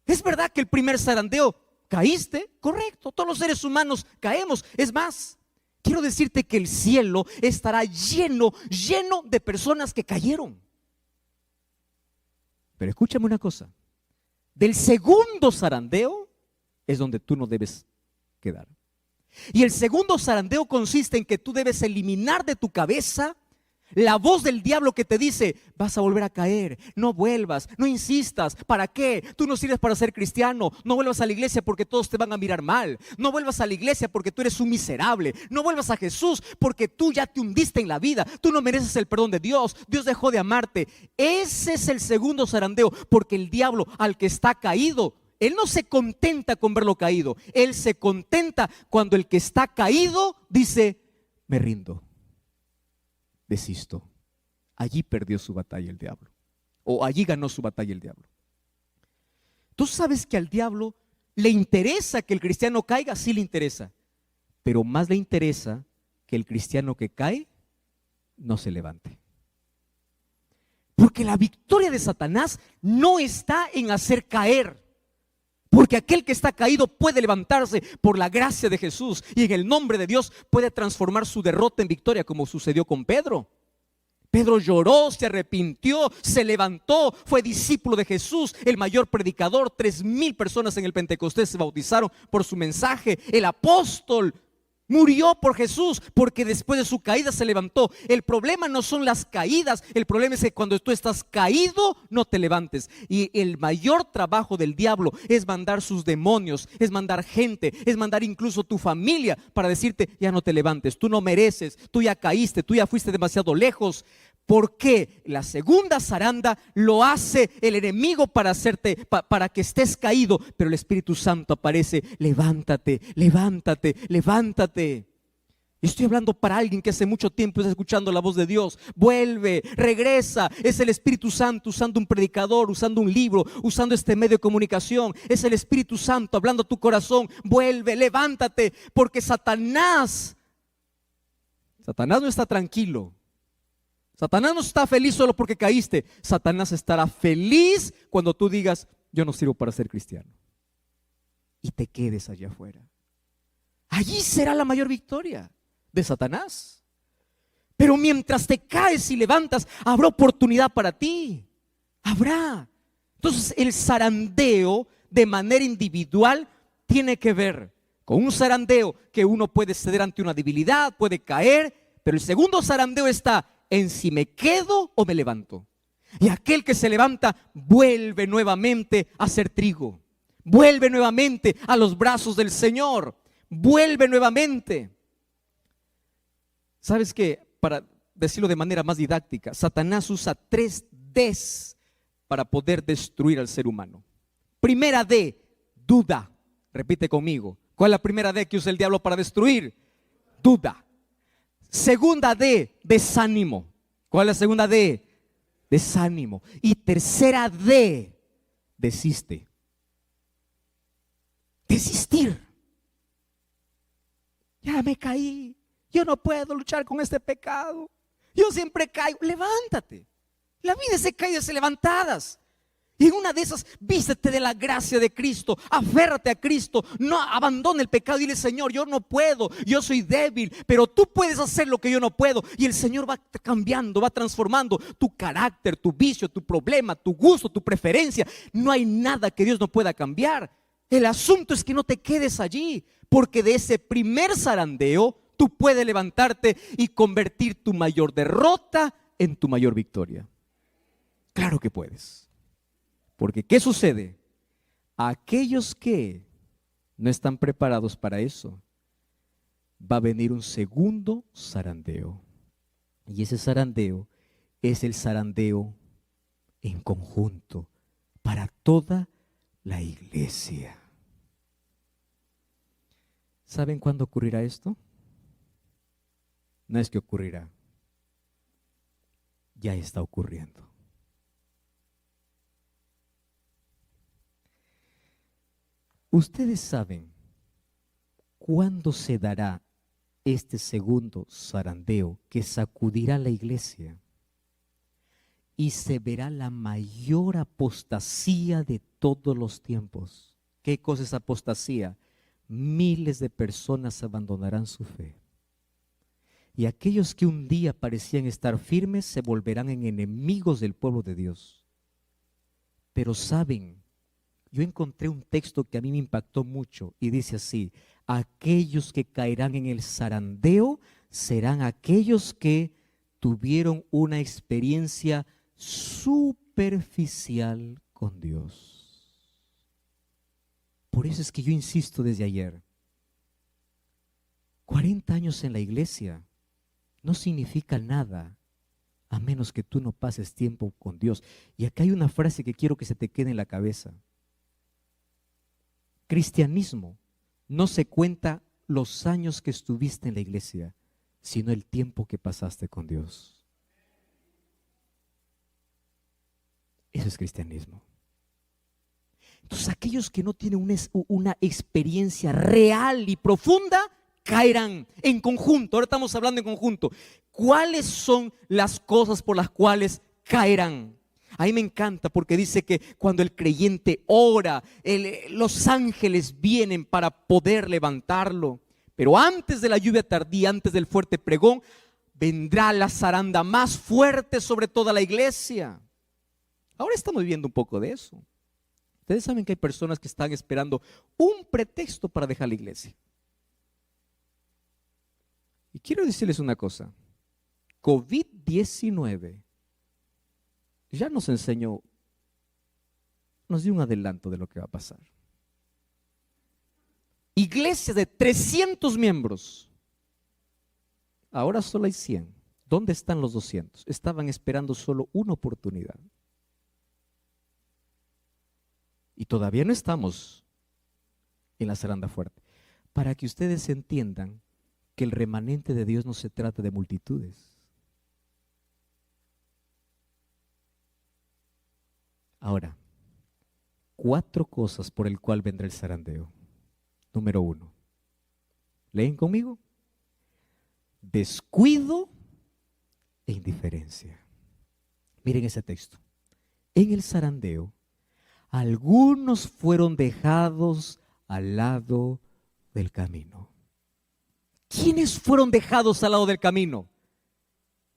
Es verdad que el primer zarandeo caíste, correcto, todos los seres humanos caemos. Es más, quiero decirte que el cielo estará lleno de personas que cayeron. Pero escúchame una cosa. Del segundo zarandeo es donde tú no debes quedar. Y el segundo zarandeo consiste en que tú debes eliminar de tu cabeza la voz del diablo que te dice, vas a volver a caer, no vuelvas, no insistas, ¿para qué? Tú no sirves para ser cristiano, no vuelvas a la iglesia porque todos te van a mirar mal, no vuelvas a la iglesia porque tú eres un miserable, no vuelvas a Jesús porque tú ya te hundiste en la vida, tú no mereces el perdón de Dios, Dios dejó de amarte. Ese es el segundo zarandeo, porque el diablo al que está caído, él no se contenta con verlo caído, él se contenta cuando el que está caído dice, me rindo. Desisto. Allí perdió su batalla el diablo, o allí ganó su batalla el diablo. Tú sabes que al diablo le interesa que el cristiano caiga, sí le interesa, pero más le interesa que el cristiano que cae no se levante. Porque la victoria de Satanás no está en hacer caer, porque aquel que está caído puede levantarse por la gracia de Jesús y en el nombre de Dios puede transformar su derrota en victoria, como sucedió con Pedro. Pedro lloró, se arrepintió, se levantó, fue discípulo de Jesús, el mayor predicador. 3,000 personas en el Pentecostés se bautizaron por su mensaje. El apóstol murió por Jesús porque después de su caída se levantó. El problema no son las caídas, el problema es que cuando tú estás caído no te levantes. Y el mayor trabajo del diablo es mandar sus demonios, es mandar gente, es mandar incluso tu familia para decirte, ya no te levantes, tú no mereces, tú ya caíste, tú ya fuiste demasiado lejos. Porque la segunda zaranda lo hace el enemigo para hacerte, para que estés caído, pero el Espíritu Santo aparece, levántate, levántate, levántate. Estoy hablando para alguien que hace mucho tiempo está escuchando la voz de Dios. Vuelve, regresa. Es el Espíritu Santo usando un predicador, usando un libro, usando este medio de comunicación. Es el Espíritu Santo hablando a tu corazón. Vuelve, levántate, porque Satanás no está tranquilo. Satanás no está feliz solo porque caíste. Satanás estará feliz cuando tú digas, yo no sirvo para ser cristiano, y te quedes allá afuera. Allí será la mayor victoria de Satanás. Pero mientras te caes y levantas, habrá oportunidad para ti. Habrá. Entonces el zarandeo de manera individual tiene que ver con un zarandeo que uno puede ceder ante una debilidad, puede caer, pero el segundo zarandeo está en si me quedo o me levanto. Y aquel que se levanta vuelve nuevamente a ser trigo, vuelve nuevamente a los brazos del Señor, vuelve nuevamente. ¿Sabes qué? Para decirlo de manera más didáctica, Satanás usa 3 Ds para poder destruir al ser humano. Primera D, duda. Repite conmigo. ¿Cuál es la primera D que usa el diablo para destruir? Duda. Segunda D, desánimo. ¿Cuál es la segunda D? desánimo. Y tercera D, desiste. Desistir. Ya me caí. Yo no puedo luchar con este pecado. Yo siempre caigo. Levántate. La vida es de caídas y levantadas. Y en una de esas, vístete de la gracia de Cristo, aférrate a Cristo, no abandone el pecado y dile: Señor, yo no puedo, yo soy débil, pero tú puedes hacer lo que yo no puedo. Y el Señor va cambiando, va transformando tu carácter, tu vicio, tu problema, tu gusto, tu preferencia. No hay nada que Dios no pueda cambiar. El asunto es que no te quedes allí, porque de ese primer zarandeo tú puedes levantarte y convertir tu mayor derrota en tu mayor victoria. Claro que puedes. Porque ¿qué sucede? Aquellos que no están preparados para eso, va a venir un segundo zarandeo. Y ese zarandeo es el zarandeo en conjunto para toda la iglesia. ¿Saben cuándo ocurrirá esto? No es que ocurrirá, ya está ocurriendo. ¿Ustedes saben cuándo se dará este segundo zarandeo que sacudirá la iglesia? Y se verá la mayor apostasía de todos los tiempos. ¿Qué cosa es apostasía? Miles de personas abandonarán su fe. Y aquellos que un día parecían estar firmes se volverán en enemigos del pueblo de Dios. Pero saben, yo encontré un texto que a mí me impactó mucho y dice así: aquellos que caerán en el zarandeo serán aquellos que tuvieron una experiencia superficial con Dios. Por eso es que yo insisto desde ayer, 40 años en la iglesia no significa nada a menos que tú no pases tiempo con Dios. Y acá hay una frase que quiero que se te quede en la cabeza. Cristianismo no se cuenta los años que estuviste en la iglesia, sino el tiempo que pasaste con Dios. Eso es cristianismo. Entonces, aquellos que no tienen una experiencia real y profunda, caerán en conjunto. Ahora estamos hablando en conjunto. ¿Cuáles son las cosas por las cuales caerán? A mí me encanta porque dice que cuando el creyente ora, los ángeles vienen para poder levantarlo. Pero antes de la lluvia tardía, antes del fuerte pregón, vendrá la zaranda más fuerte sobre toda la iglesia. Ahora estamos viviendo un poco de eso. Ustedes saben que hay personas que están esperando un pretexto para dejar la iglesia. Y quiero decirles una cosa. COVID-19 ya nos enseñó, nos dio un adelanto de lo que va a pasar. Iglesia de 300 miembros, ahora solo hay 100. ¿Dónde están los 200? Estaban esperando solo una oportunidad. Y todavía no estamos en la zaranda fuerte. Para que ustedes entiendan que el remanente de Dios no se trata de multitudes. Ahora, 4 cosas por el cual vendrá el zarandeo. Número 1. ¿Leen conmigo? Descuido e indiferencia. Miren ese texto. En el zarandeo, algunos fueron dejados al lado del camino. ¿Quiénes fueron dejados al lado del camino?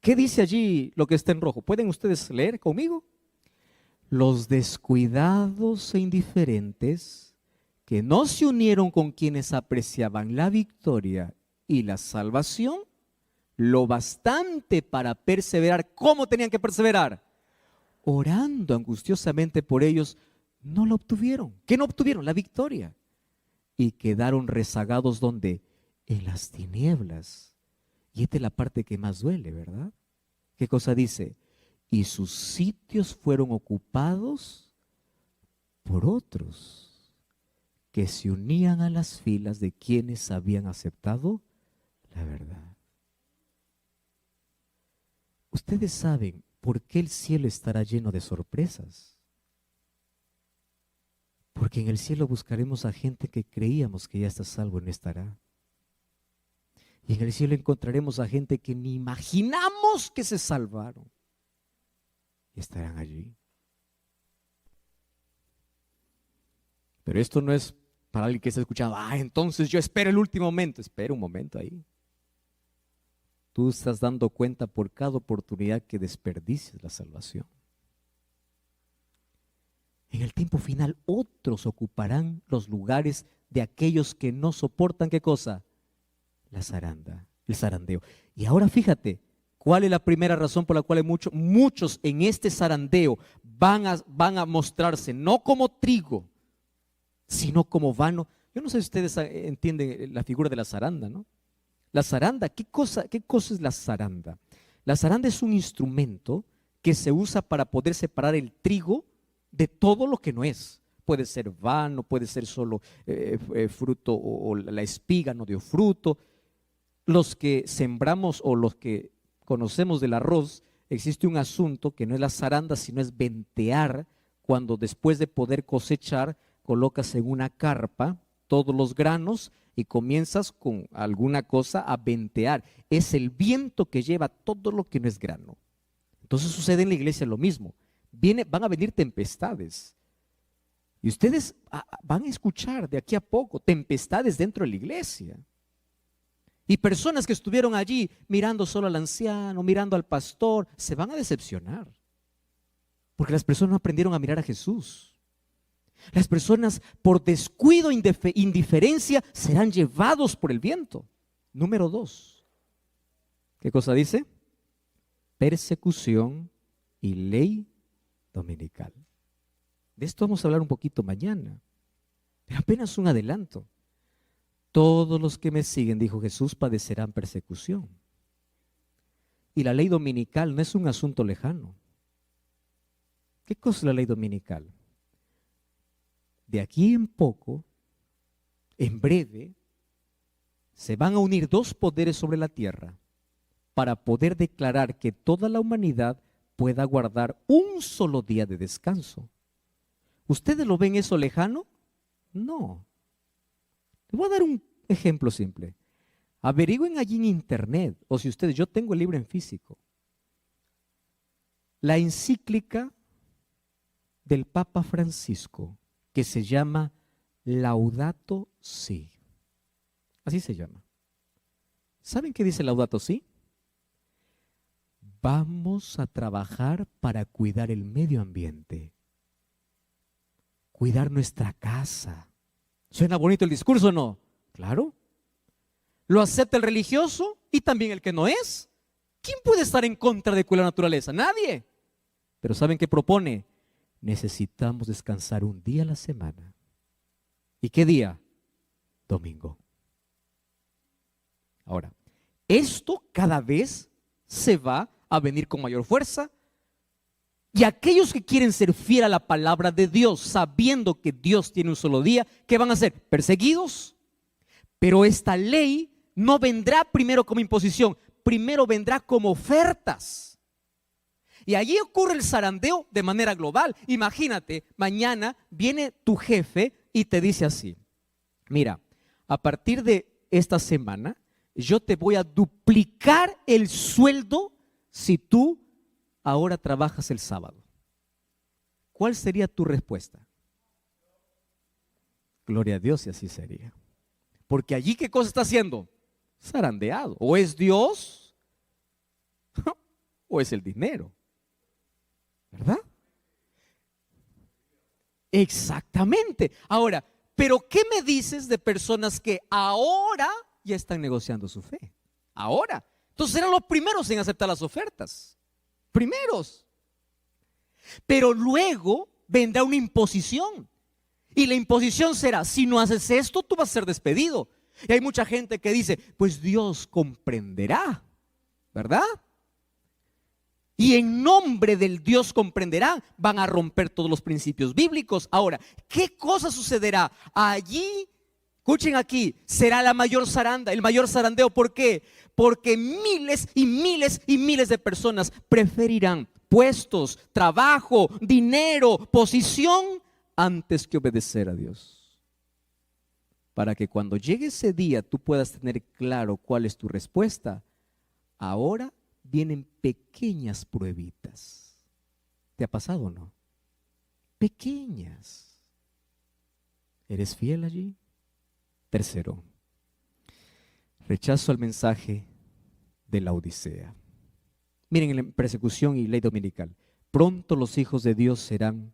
¿Qué dice allí lo que está en rojo? ¿Pueden ustedes leer conmigo? Los descuidados e indiferentes que no se unieron con quienes apreciaban la victoria y la salvación, lo bastante para perseverar. ¿Cómo tenían que perseverar? Orando angustiosamente por ellos, no lo obtuvieron. ¿Qué no obtuvieron? La victoria. Y quedaron rezagados ¿dónde? En las tinieblas. Y esta es la parte que más duele, ¿verdad? ¿Qué cosa dice? Y sus sitios fueron ocupados por otros que se unían a las filas de quienes habían aceptado la verdad. Ustedes saben ¿por qué el cielo estará lleno de sorpresas? Porque en el cielo buscaremos a gente que creíamos que ya está salvo y no estará. Y en el cielo encontraremos a gente que ni imaginamos que se salvaron. Y estarán allí. Pero esto no es para alguien que está escuchando, entonces yo espero el último momento. Espera un momento ahí. Tú estás dando cuenta por cada oportunidad que desperdicies la salvación. En el tiempo final, otros ocuparán los lugares de aquellos que no soportan, ¿qué cosa? La zaranda, el zarandeo. Y ahora fíjate, ¿cuál es la primera razón por la cual muchos en este zarandeo van a mostrarse no como trigo, sino como vano? Yo no sé si ustedes entienden la figura de la zaranda, ¿no? La zaranda, ¿qué cosa es la zaranda? La zaranda es un instrumento que se usa para poder separar el trigo de todo lo que no es. Puede ser vano, puede ser solo fruto o la espiga no dio fruto. Los que sembramos o los que conocemos del arroz, existe un asunto que no es la zaranda, sino es ventear, cuando después de poder cosechar, colocas en una carpa todos los granos y comienzas con alguna cosa a ventear. Es el viento que lleva todo lo que no es grano. Entonces sucede en la iglesia lo mismo. Van a venir tempestades. Y ustedes van a escuchar de aquí a poco tempestades dentro de la iglesia. Y personas que estuvieron allí mirando solo al anciano, mirando al pastor, se van a decepcionar. Porque las personas no aprendieron a mirar a Jesús. Las personas por descuido, indiferencia, serán llevados por el viento. Número 2. ¿Qué cosa dice? Persecución y ley dominical. De esto vamos a hablar un poquito mañana. Pero apenas un adelanto. Todos los que me siguen, dijo Jesús, padecerán persecución. Y la ley dominical no es un asunto lejano. ¿Qué cosa es la ley dominical? De aquí en poco, en breve, se van a unir 2 poderes sobre la tierra para poder declarar que toda la humanidad pueda guardar un solo día de descanso. ¿Ustedes lo ven eso lejano? No. Les voy a dar un ejemplo simple. Averigüen allí en internet, o si ustedes, yo tengo el libro en físico, la encíclica del Papa Francisco, que se llama Laudato Si. Así se llama. ¿Saben qué dice Laudato Si? Vamos a trabajar para cuidar el medio ambiente, cuidar nuestra casa. ¿Suena bonito el discurso o no? Claro. Lo acepta el religioso y también el que no es. ¿Quién puede estar en contra de cuidar la naturaleza? Nadie. Pero ¿saben qué propone? Necesitamos descansar un día a la semana. ¿Y qué día? Domingo. Ahora, esto cada vez se va a venir con mayor fuerza. Y aquellos que quieren ser fieles a la palabra de Dios, sabiendo que Dios tiene un solo día, ¿qué van a hacer? Perseguidos. Pero esta ley no vendrá primero como imposición, primero vendrá como ofertas. Y allí ocurre el zarandeo de manera global. Imagínate, mañana viene tu jefe y te dice así: mira, a partir de esta semana, yo te voy a duplicar el sueldo si tú ahora trabajas el sábado. ¿Cuál sería tu respuesta? Gloria a Dios, y así sería. Porque allí, ¿qué cosa está haciendo? Zarandeado. O es Dios o es el dinero. ¿Verdad? Exactamente. Ahora, ¿pero qué me dices de personas que ahora ya están negociando su fe? Ahora. Entonces eran los primeros en aceptar las ofertas. Primeros. Pero luego vendrá una imposición. Y la imposición será: si no haces esto, tú vas a ser despedido. Y hay mucha gente que dice: pues Dios comprenderá, ¿verdad? Y en nombre del Dios comprenderá, van a romper todos los principios bíblicos. Ahora, ¿qué cosa sucederá? Allí, escuchen aquí, será la mayor zaranda, el mayor zarandeo. ¿Por qué? Porque miles y miles y miles de personas preferirán puestos, trabajo, dinero, posición antes que obedecer a Dios. Para que cuando llegue ese día tú puedas tener claro cuál es tu respuesta. Ahora vienen pequeñas pruebitas. ¿Te ha pasado o no? Pequeñas. ¿Eres fiel allí? Tercero, rechazo al mensaje de la Odisea. Miren, en persecución y ley dominical, pronto los hijos de Dios serán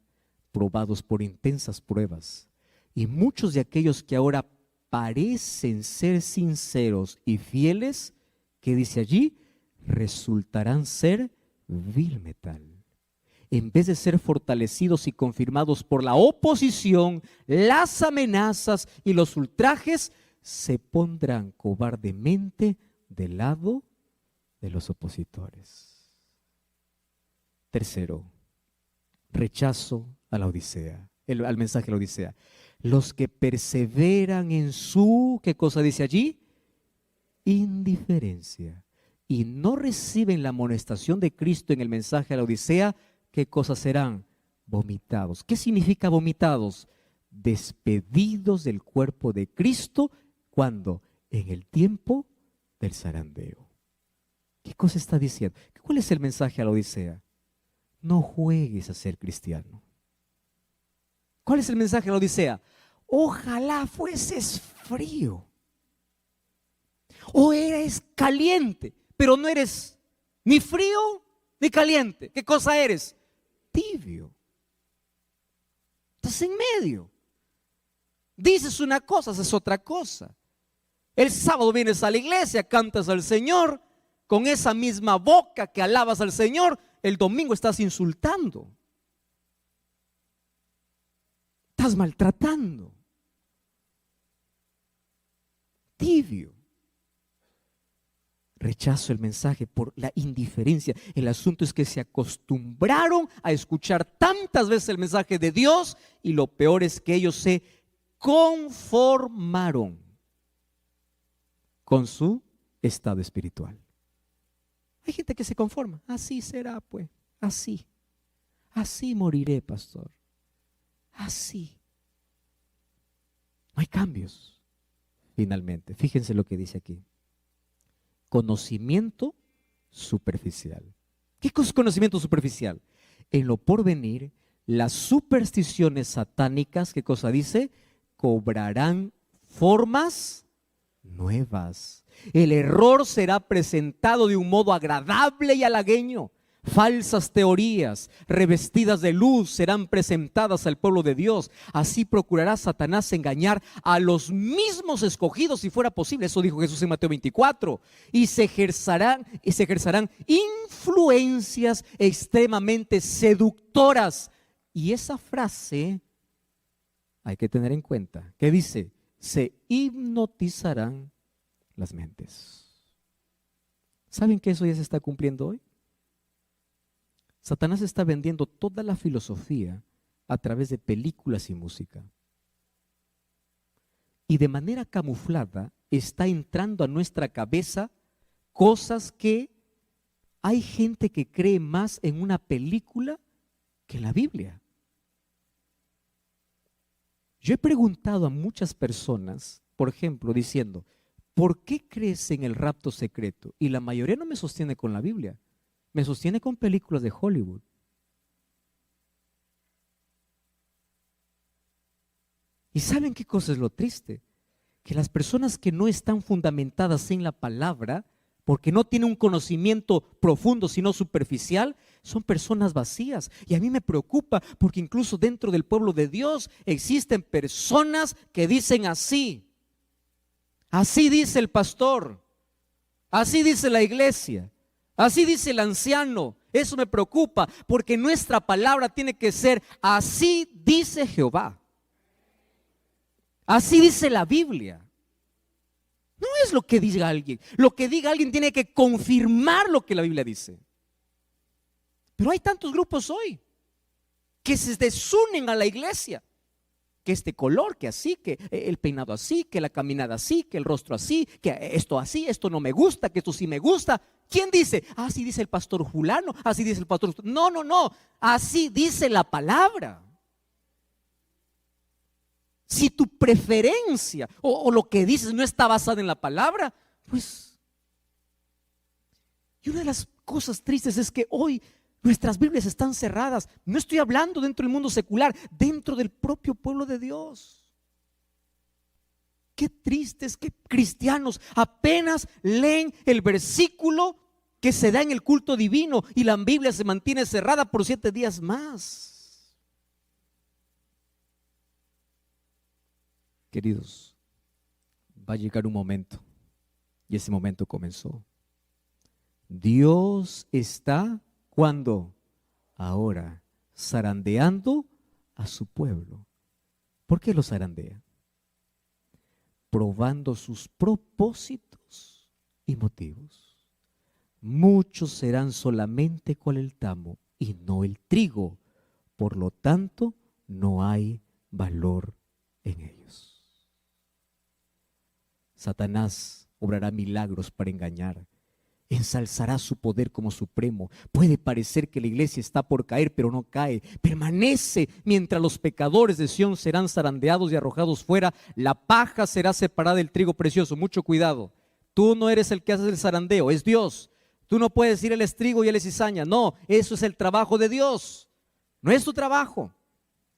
probados por intensas pruebas, y muchos de aquellos que ahora parecen ser sinceros y fieles, que dice allí, resultarán ser vil metal. En vez de ser fortalecidos y confirmados por la oposición, las amenazas y los ultrajes, se pondrán cobardemente del lado de los opositores. Tercero, rechazo a la Odisea, al mensaje de la Odisea. Los que perseveran en su, ¿qué cosa dice allí? Indiferencia. Y no reciben la amonestación de Cristo en el mensaje de la Odisea, ¿qué cosas serán? Vomitados. ¿Qué significa vomitados? Despedidos del cuerpo de Cristo. ¿Cuándo? En el tiempo del zarandeo. ¿Qué cosa está diciendo? ¿Cuál es el mensaje a la Odisea? No juegues a ser cristiano. ¿Cuál es el mensaje a la Odisea? Ojalá fueses frío. O eres caliente, pero no eres ni frío ni caliente. ¿Qué cosa eres? Tibio. Estás en medio. Dices una cosa, haces otra cosa. El sábado vienes a la iglesia, cantas al Señor, con esa misma boca que alabas al Señor, el domingo estás insultando. Estás maltratando. Tibio. Rechazo el mensaje por la indiferencia. El asunto es que se acostumbraron a escuchar tantas veces el mensaje de Dios y lo peor es que ellos se conformaron con su estado espiritual. Hay gente que se conforma. Así será, pues. Así. Así moriré, pastor. Así. No hay cambios. Finalmente, fíjense lo que dice aquí. Conocimiento superficial. ¿Qué es conocimiento superficial? En lo porvenir, las supersticiones satánicas, ¿qué cosa dice? Cobrarán formas nuevas. El error será presentado de un modo agradable y halagueño. Falsas teorías revestidas de luz serán presentadas al pueblo de Dios. Así procurará Satanás engañar a los mismos escogidos si fuera posible. Eso dijo Jesús en Mateo 24. Y se ejercerán influencias extremadamente seductoras. Y esa frase hay que tener en cuenta. ¿Qué dice? Se hipnotizarán las mentes. ¿Saben que eso ya se está cumpliendo hoy? Satanás está vendiendo toda la filosofía a través de películas y música. Y de manera camuflada está entrando a nuestra cabeza cosas que hay gente que cree más en una película que en la Biblia. Yo he preguntado a muchas personas, por ejemplo, diciendo, ¿por qué crees en el rapto secreto? Y la mayoría no me sostiene con la Biblia. Me sostiene con películas de Hollywood. ¿Y saben qué cosa es lo triste? Que las personas que no están fundamentadas en la palabra, porque no tienen un conocimiento profundo, sino superficial, son personas vacías. Y a mí me preocupa porque incluso dentro del pueblo de Dios existen personas que dicen así. Así dice el pastor. Así dice la iglesia. Así dice el anciano. Eso me preocupa porque nuestra palabra tiene que ser así dice Jehová. Así dice la Biblia. No es lo que diga alguien. Lo que diga alguien tiene que confirmar lo que la Biblia dice. Pero hay tantos grupos hoy que se desunen a la iglesia. que este color, que así, que el peinado así, que la caminada así, que el rostro así, que esto así, esto no me gusta, que esto sí me gusta. ¿Quién dice? Así dice el pastor fulano, así dice el pastor. No, no, no, así dice la palabra. Si tu preferencia o lo que dices no está basada en la palabra, pues... Y una de las cosas tristes es que hoy nuestras Biblias están cerradas. No estoy hablando dentro del mundo secular, dentro del propio pueblo de Dios. Qué triste es que cristianos apenas leen el versículo que se da en el culto divino y la Biblia se mantiene cerrada por 7 días más. Queridos, va a llegar un momento, y ese momento comenzó. Dios está, ¿cuándo? Ahora, zarandeando a su pueblo. ¿Por qué lo zarandea? Probando sus propósitos y motivos. Muchos serán solamente cual el tamo y no el trigo, por lo tanto no hay valor en ellos. Satanás obrará milagros para engañar, ensalzará su poder como supremo. Puede parecer que la iglesia está por caer, pero no cae, permanece. Mientras los pecadores de Sión serán zarandeados y arrojados fuera, la paja será separada del trigo precioso. Mucho cuidado, tú no eres el que hace el zarandeo, es Dios. Tú no puedes decir él es trigo y él es cizaña. No, eso es el trabajo de Dios, no es tu trabajo.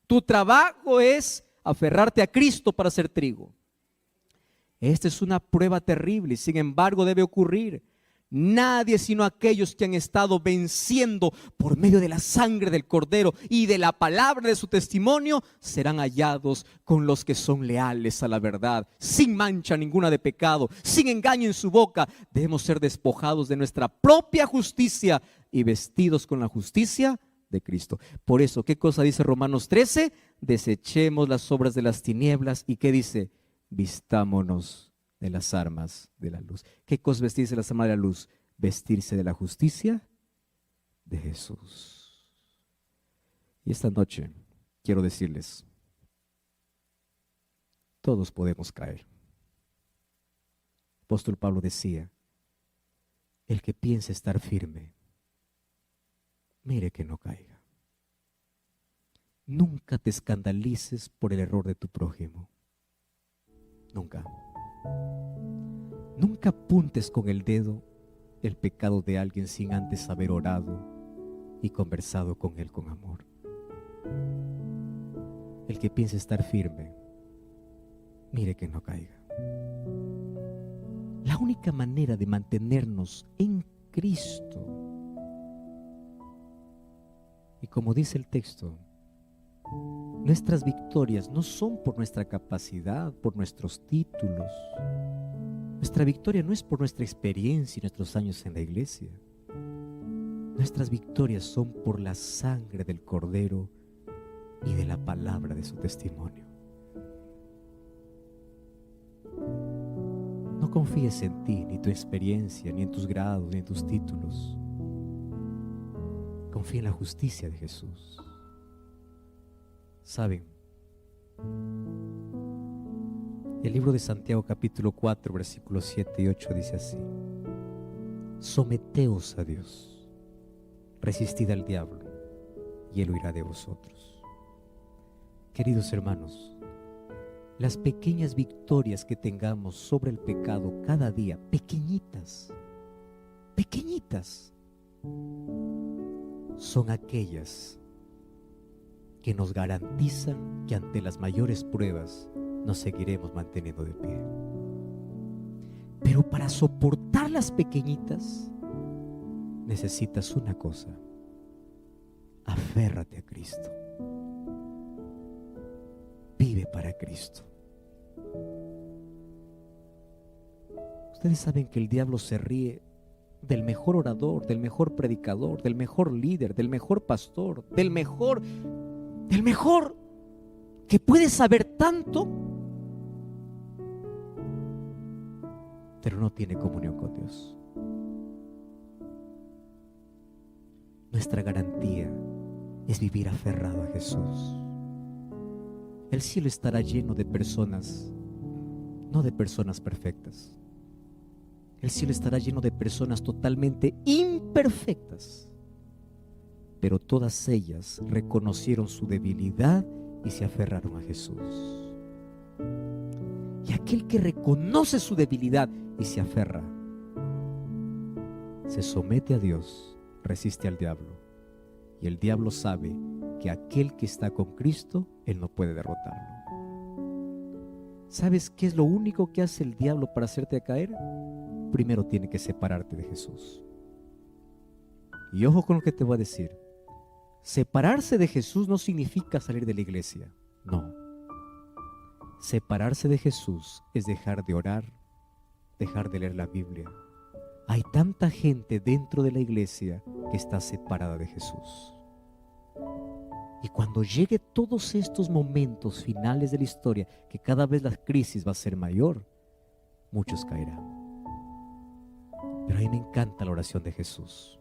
Tu trabajo es aferrarte a Cristo para ser trigo. Esta es una prueba terrible y sin embargo debe ocurrir. Nadie sino aquellos que han estado venciendo por medio de la sangre del Cordero y de la palabra de su testimonio serán hallados con los que son leales a la verdad, sin mancha ninguna de pecado, sin engaño en su boca. Debemos ser despojados de nuestra propia justicia y vestidos con la justicia de Cristo. Por eso, ¿qué cosa dice Romanos 13? Desechemos las obras de las tinieblas. ¿Y qué dice? Vistámonos de las armas de la luz. ¿Qué cosa vestirse de las armas de la luz? Vestirse de la justicia de Jesús. Y esta noche quiero decirles, todos podemos caer. El apóstol Pablo decía, el que piense estar firme, mire que no caiga. Nunca te escandalices por el error de tu prójimo. Nunca. Nunca apuntes con el dedo el pecado de alguien sin antes haber orado y conversado con él con amor. El que piense estar firme, mire que no caiga. La única manera de mantenernos en Cristo, y como dice el texto, nuestras victorias no son por nuestra capacidad, por nuestros títulos. Nuestra victoria no es por nuestra experiencia y nuestros años en la iglesia. Nuestras victorias son por la sangre del Cordero y de la palabra de su testimonio. No confíes en ti, ni tu experiencia, ni en tus grados, ni en tus títulos. Confía en la justicia de Jesús. ¿Saben? El libro de Santiago capítulo 4 versículos 7 y 8 dice así: someteos a Dios, resistid al diablo y él huirá de vosotros. Queridos hermanos, las pequeñas victorias que tengamos sobre el pecado cada día, pequeñitas, son aquellas que nos garantizan que ante las mayores pruebas nos seguiremos manteniendo de pie. Pero para soportar las pequeñitas necesitas una cosa: aférrate a Cristo. Vive para Cristo. Ustedes saben que el diablo se ríe del mejor orador, del mejor predicador, del mejor líder, del mejor pastor, del mejor que puede saber tanto, pero no tiene comunión con Dios. Nuestra garantía es vivir aferrado a Jesús. el cielo estará lleno de personas, no de personas perfectas. El cielo estará lleno de personas totalmente imperfectas, pero todas ellas reconocieron su debilidad y se aferraron a Jesús. Y aquel que reconoce su debilidad y se aferra, se somete a Dios, resiste al diablo. Y el diablo sabe que aquel que está con Cristo, él no puede derrotarlo. ¿Sabes qué es lo único que hace el diablo para hacerte caer? Primero tiene que separarte de Jesús. Y ojo con lo que te voy a decir. Separarse de Jesús no significa salir de la iglesia. No. Separarse de Jesús es dejar de orar, dejar de leer la Biblia. Hay tanta gente dentro de la iglesia que está separada de Jesús. Y cuando llegue todos estos momentos finales de la historia, que cada vez la crisis va a ser mayor, muchos caerán. Pero a mí me encanta la oración de Jesús.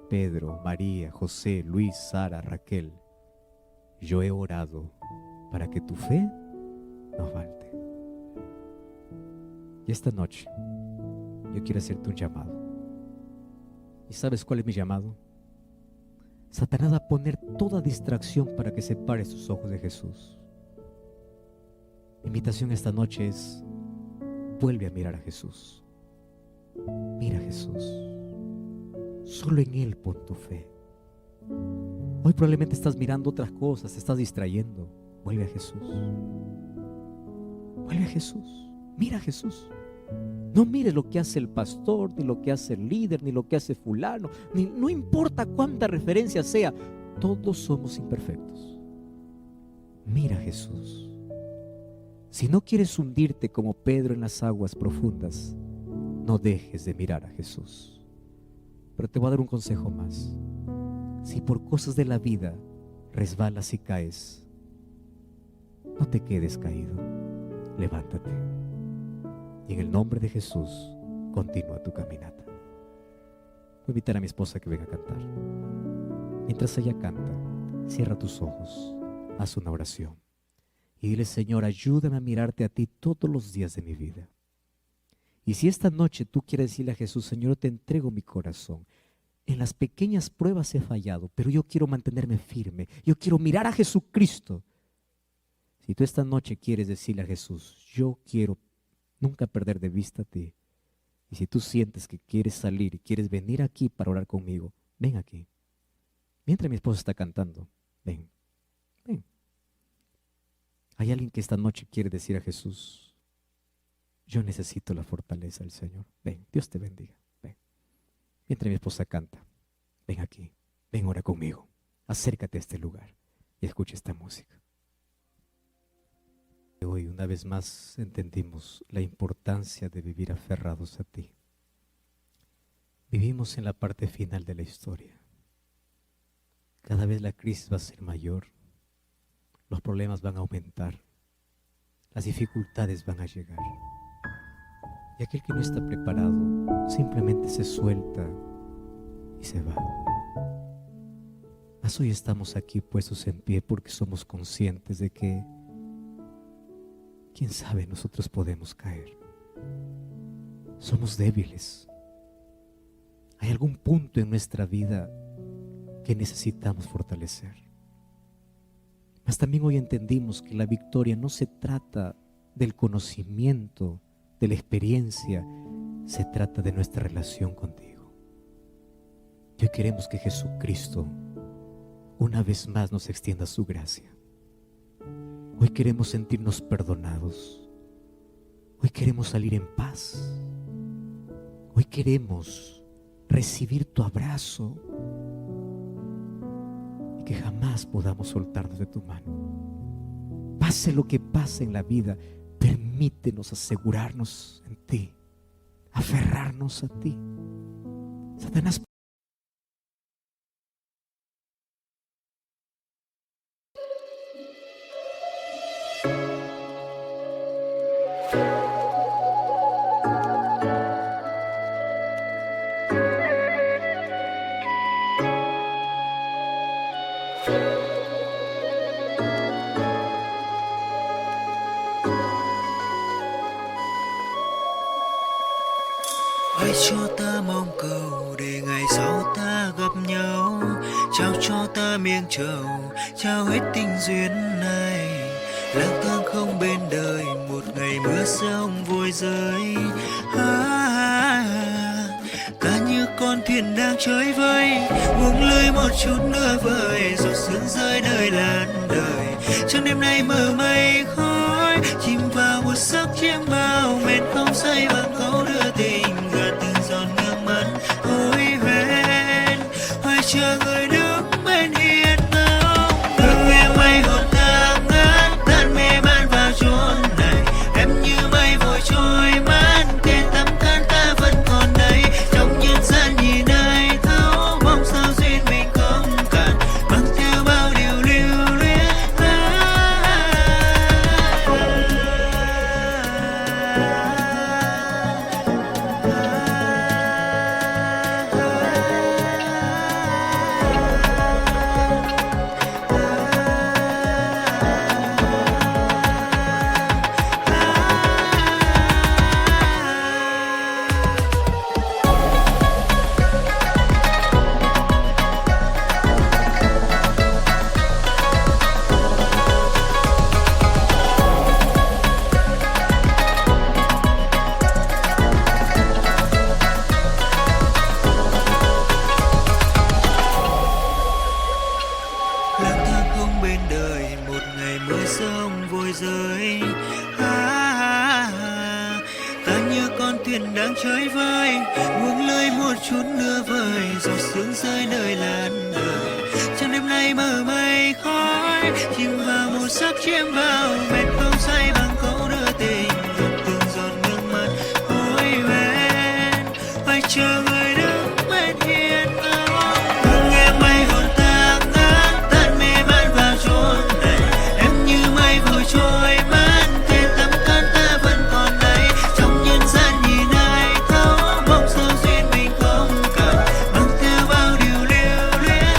Pedro, María, José, Luis, Sara, Raquel, yo he orado para que tu fe no falte. Y esta noche yo quiero hacerte un llamado. ¿Y sabes cuál es mi llamado? Satanás va a poner toda distracción para que separes tus ojos de Jesús. Mi invitación esta noche es: vuelve a mirar a Jesús. Mira a Jesús. Solo en Él pon tu fe. Hoy probablemente estás mirando otras cosas, te estás distrayendo. Vuelve a Jesús. Vuelve a Jesús. Mira a Jesús. No mires lo que hace el pastor, ni lo que hace el líder, ni lo que hace fulano, no importa cuánta referencia sea, todos somos imperfectos. Mira a Jesús. Si no quieres hundirte como Pedro en las aguas profundas, no dejes de mirar a Jesús. Pero te voy a dar un consejo más. Si por cosas de la vida resbalas y caes, no te quedes caído, levántate. Y en el nombre de Jesús, continúa tu caminata. Voy a invitar a mi esposa que venga a cantar. Mientras ella canta, cierra tus ojos, haz una oración y dile: Señor, ayúdame a mirarte a ti todos los días de mi vida. Y si esta noche tú quieres decirle a Jesús: Señor, te entrego mi corazón. En las pequeñas pruebas he fallado, pero yo quiero mantenerme firme. Yo quiero mirar a Jesucristo. Si tú esta noche quieres decirle a Jesús: yo quiero nunca perder de vista a ti. Y si tú sientes que quieres salir y quieres venir aquí para orar conmigo, ven aquí. Mientras mi esposa está cantando, ven, ven. Hay alguien que esta noche quiere decir a Jesús: yo necesito la fortaleza del Señor. Ven, Dios te bendiga. Ven. Mientras mi esposa canta, ven aquí, ven, ora conmigo. Acércate a este lugar y escucha esta música. Hoy una vez más entendimos la importancia de vivir aferrados a ti. Vivimos en la parte final de la historia. Cada vez la crisis va a ser mayor, los problemas van a aumentar, las dificultades van a llegar. Y aquel que no está preparado simplemente se suelta y se va. Mas hoy estamos aquí puestos en pie porque somos conscientes de que, quién sabe, nosotros podemos caer. Somos débiles. Hay algún punto en nuestra vida que necesitamos fortalecer. Mas también hoy entendimos que la victoria no se trata del conocimiento, de la experiencia, se trata de nuestra relación contigo. Y hoy queremos que Jesucristo una vez más nos extienda su gracia. Hoy queremos sentirnos perdonados. Hoy queremos salir en paz. Hoy queremos recibir tu abrazo y que jamás podamos soltarnos de tu mano. Pase lo que pase en la vida, permítenos asegurarnos en ti, aferrarnos a ti. Satanás, trao cho ta miếng trầu, trao hết tình duyên này. Lang thang không bên đời, một ngày mưa rông vội rơi. Ta như con thuyền đang trôi vơi, buông lơi một chút nữa vời, giọt sương rơi nơi làn đời. Trong đêm nay mờ mây khói, chìm vào một giấc chiêm bao, mệt không say bằng câu đưa tình, gạt từng giọt nước mắt hối hẹn. Hoài chờ người đứng bên hiên ngang, hương em mây hồn ngang ngát, tan mê man vào chốn này. Em như mây vội trôi mất, tên tấm thân ta vẫn còn đây. Trong nhân gian nhìn ai thấu, mong sao duyên mình không cạn, mang theo bao điều lưu luyến. Lang thang không bên đời, một ngày mưa rông vội rơi. Ta như con thuyền đang trôi vơi, buông lơi một chút nữa vời, giọt sương rơi nơi làn đời. Trong đêm nay mờ mây khói, chìm vào một giấc chiêm bao, mệt không say bằng câu đưa tình, gạt từng giọt nước mắt hối hẹn. Hoài chờ người đứng bên hiên ngang, hương em mây hồn tang ngát, tan mê man vào chốn này. Em như mây vội trôi mất, tên tấm thân ta vẫn còn đây. Trong nhân gian nhìn ai thấu, mong sao duyên mình không cạn, mang theo bao điều lưu luyến.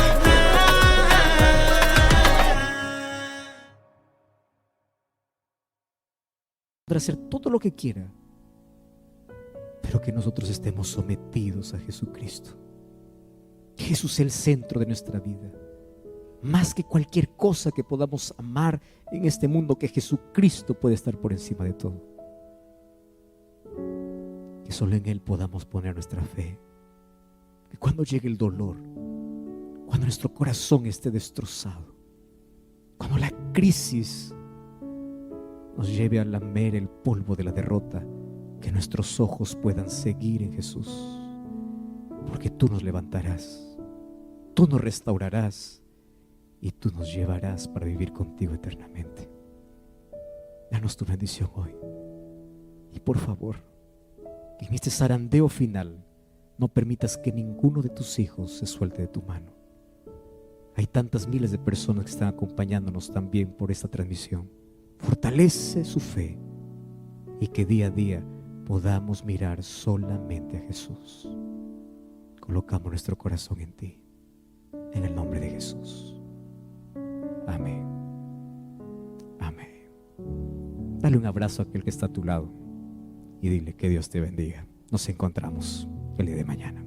Podrá hacer todo lo que quiera, pero que nosotros estemos sometidos a Jesucristo. Que Jesús sea el centro de nuestra vida, más que cualquier cosa que podamos amar en este mundo, que Jesucristo puede estar por encima de todo. Que solo en Él podamos poner nuestra fe. Que cuando llegue el dolor, cuando nuestro corazón esté destrozado, cuando la crisis nos lleve a lamer el polvo de la derrota, que nuestros ojos puedan seguir en Jesús, porque tú nos levantarás, tú nos restaurarás y tú nos llevarás para vivir contigo eternamente. Danos tu bendición hoy, y por favor, que en este zarandeo final no permitas que ninguno de tus hijos se suelte de tu mano. Hay tantas miles de personas que están acompañándonos también por esta transmisión. Fortalece su fe y que día a día podamos mirar solamente a Jesús. Colocamos nuestro corazón en ti, en el nombre de Jesús. Amén. Amén. Dale un abrazo a aquel que está a tu lado y dile que Dios te bendiga. Nos encontramos el día de mañana.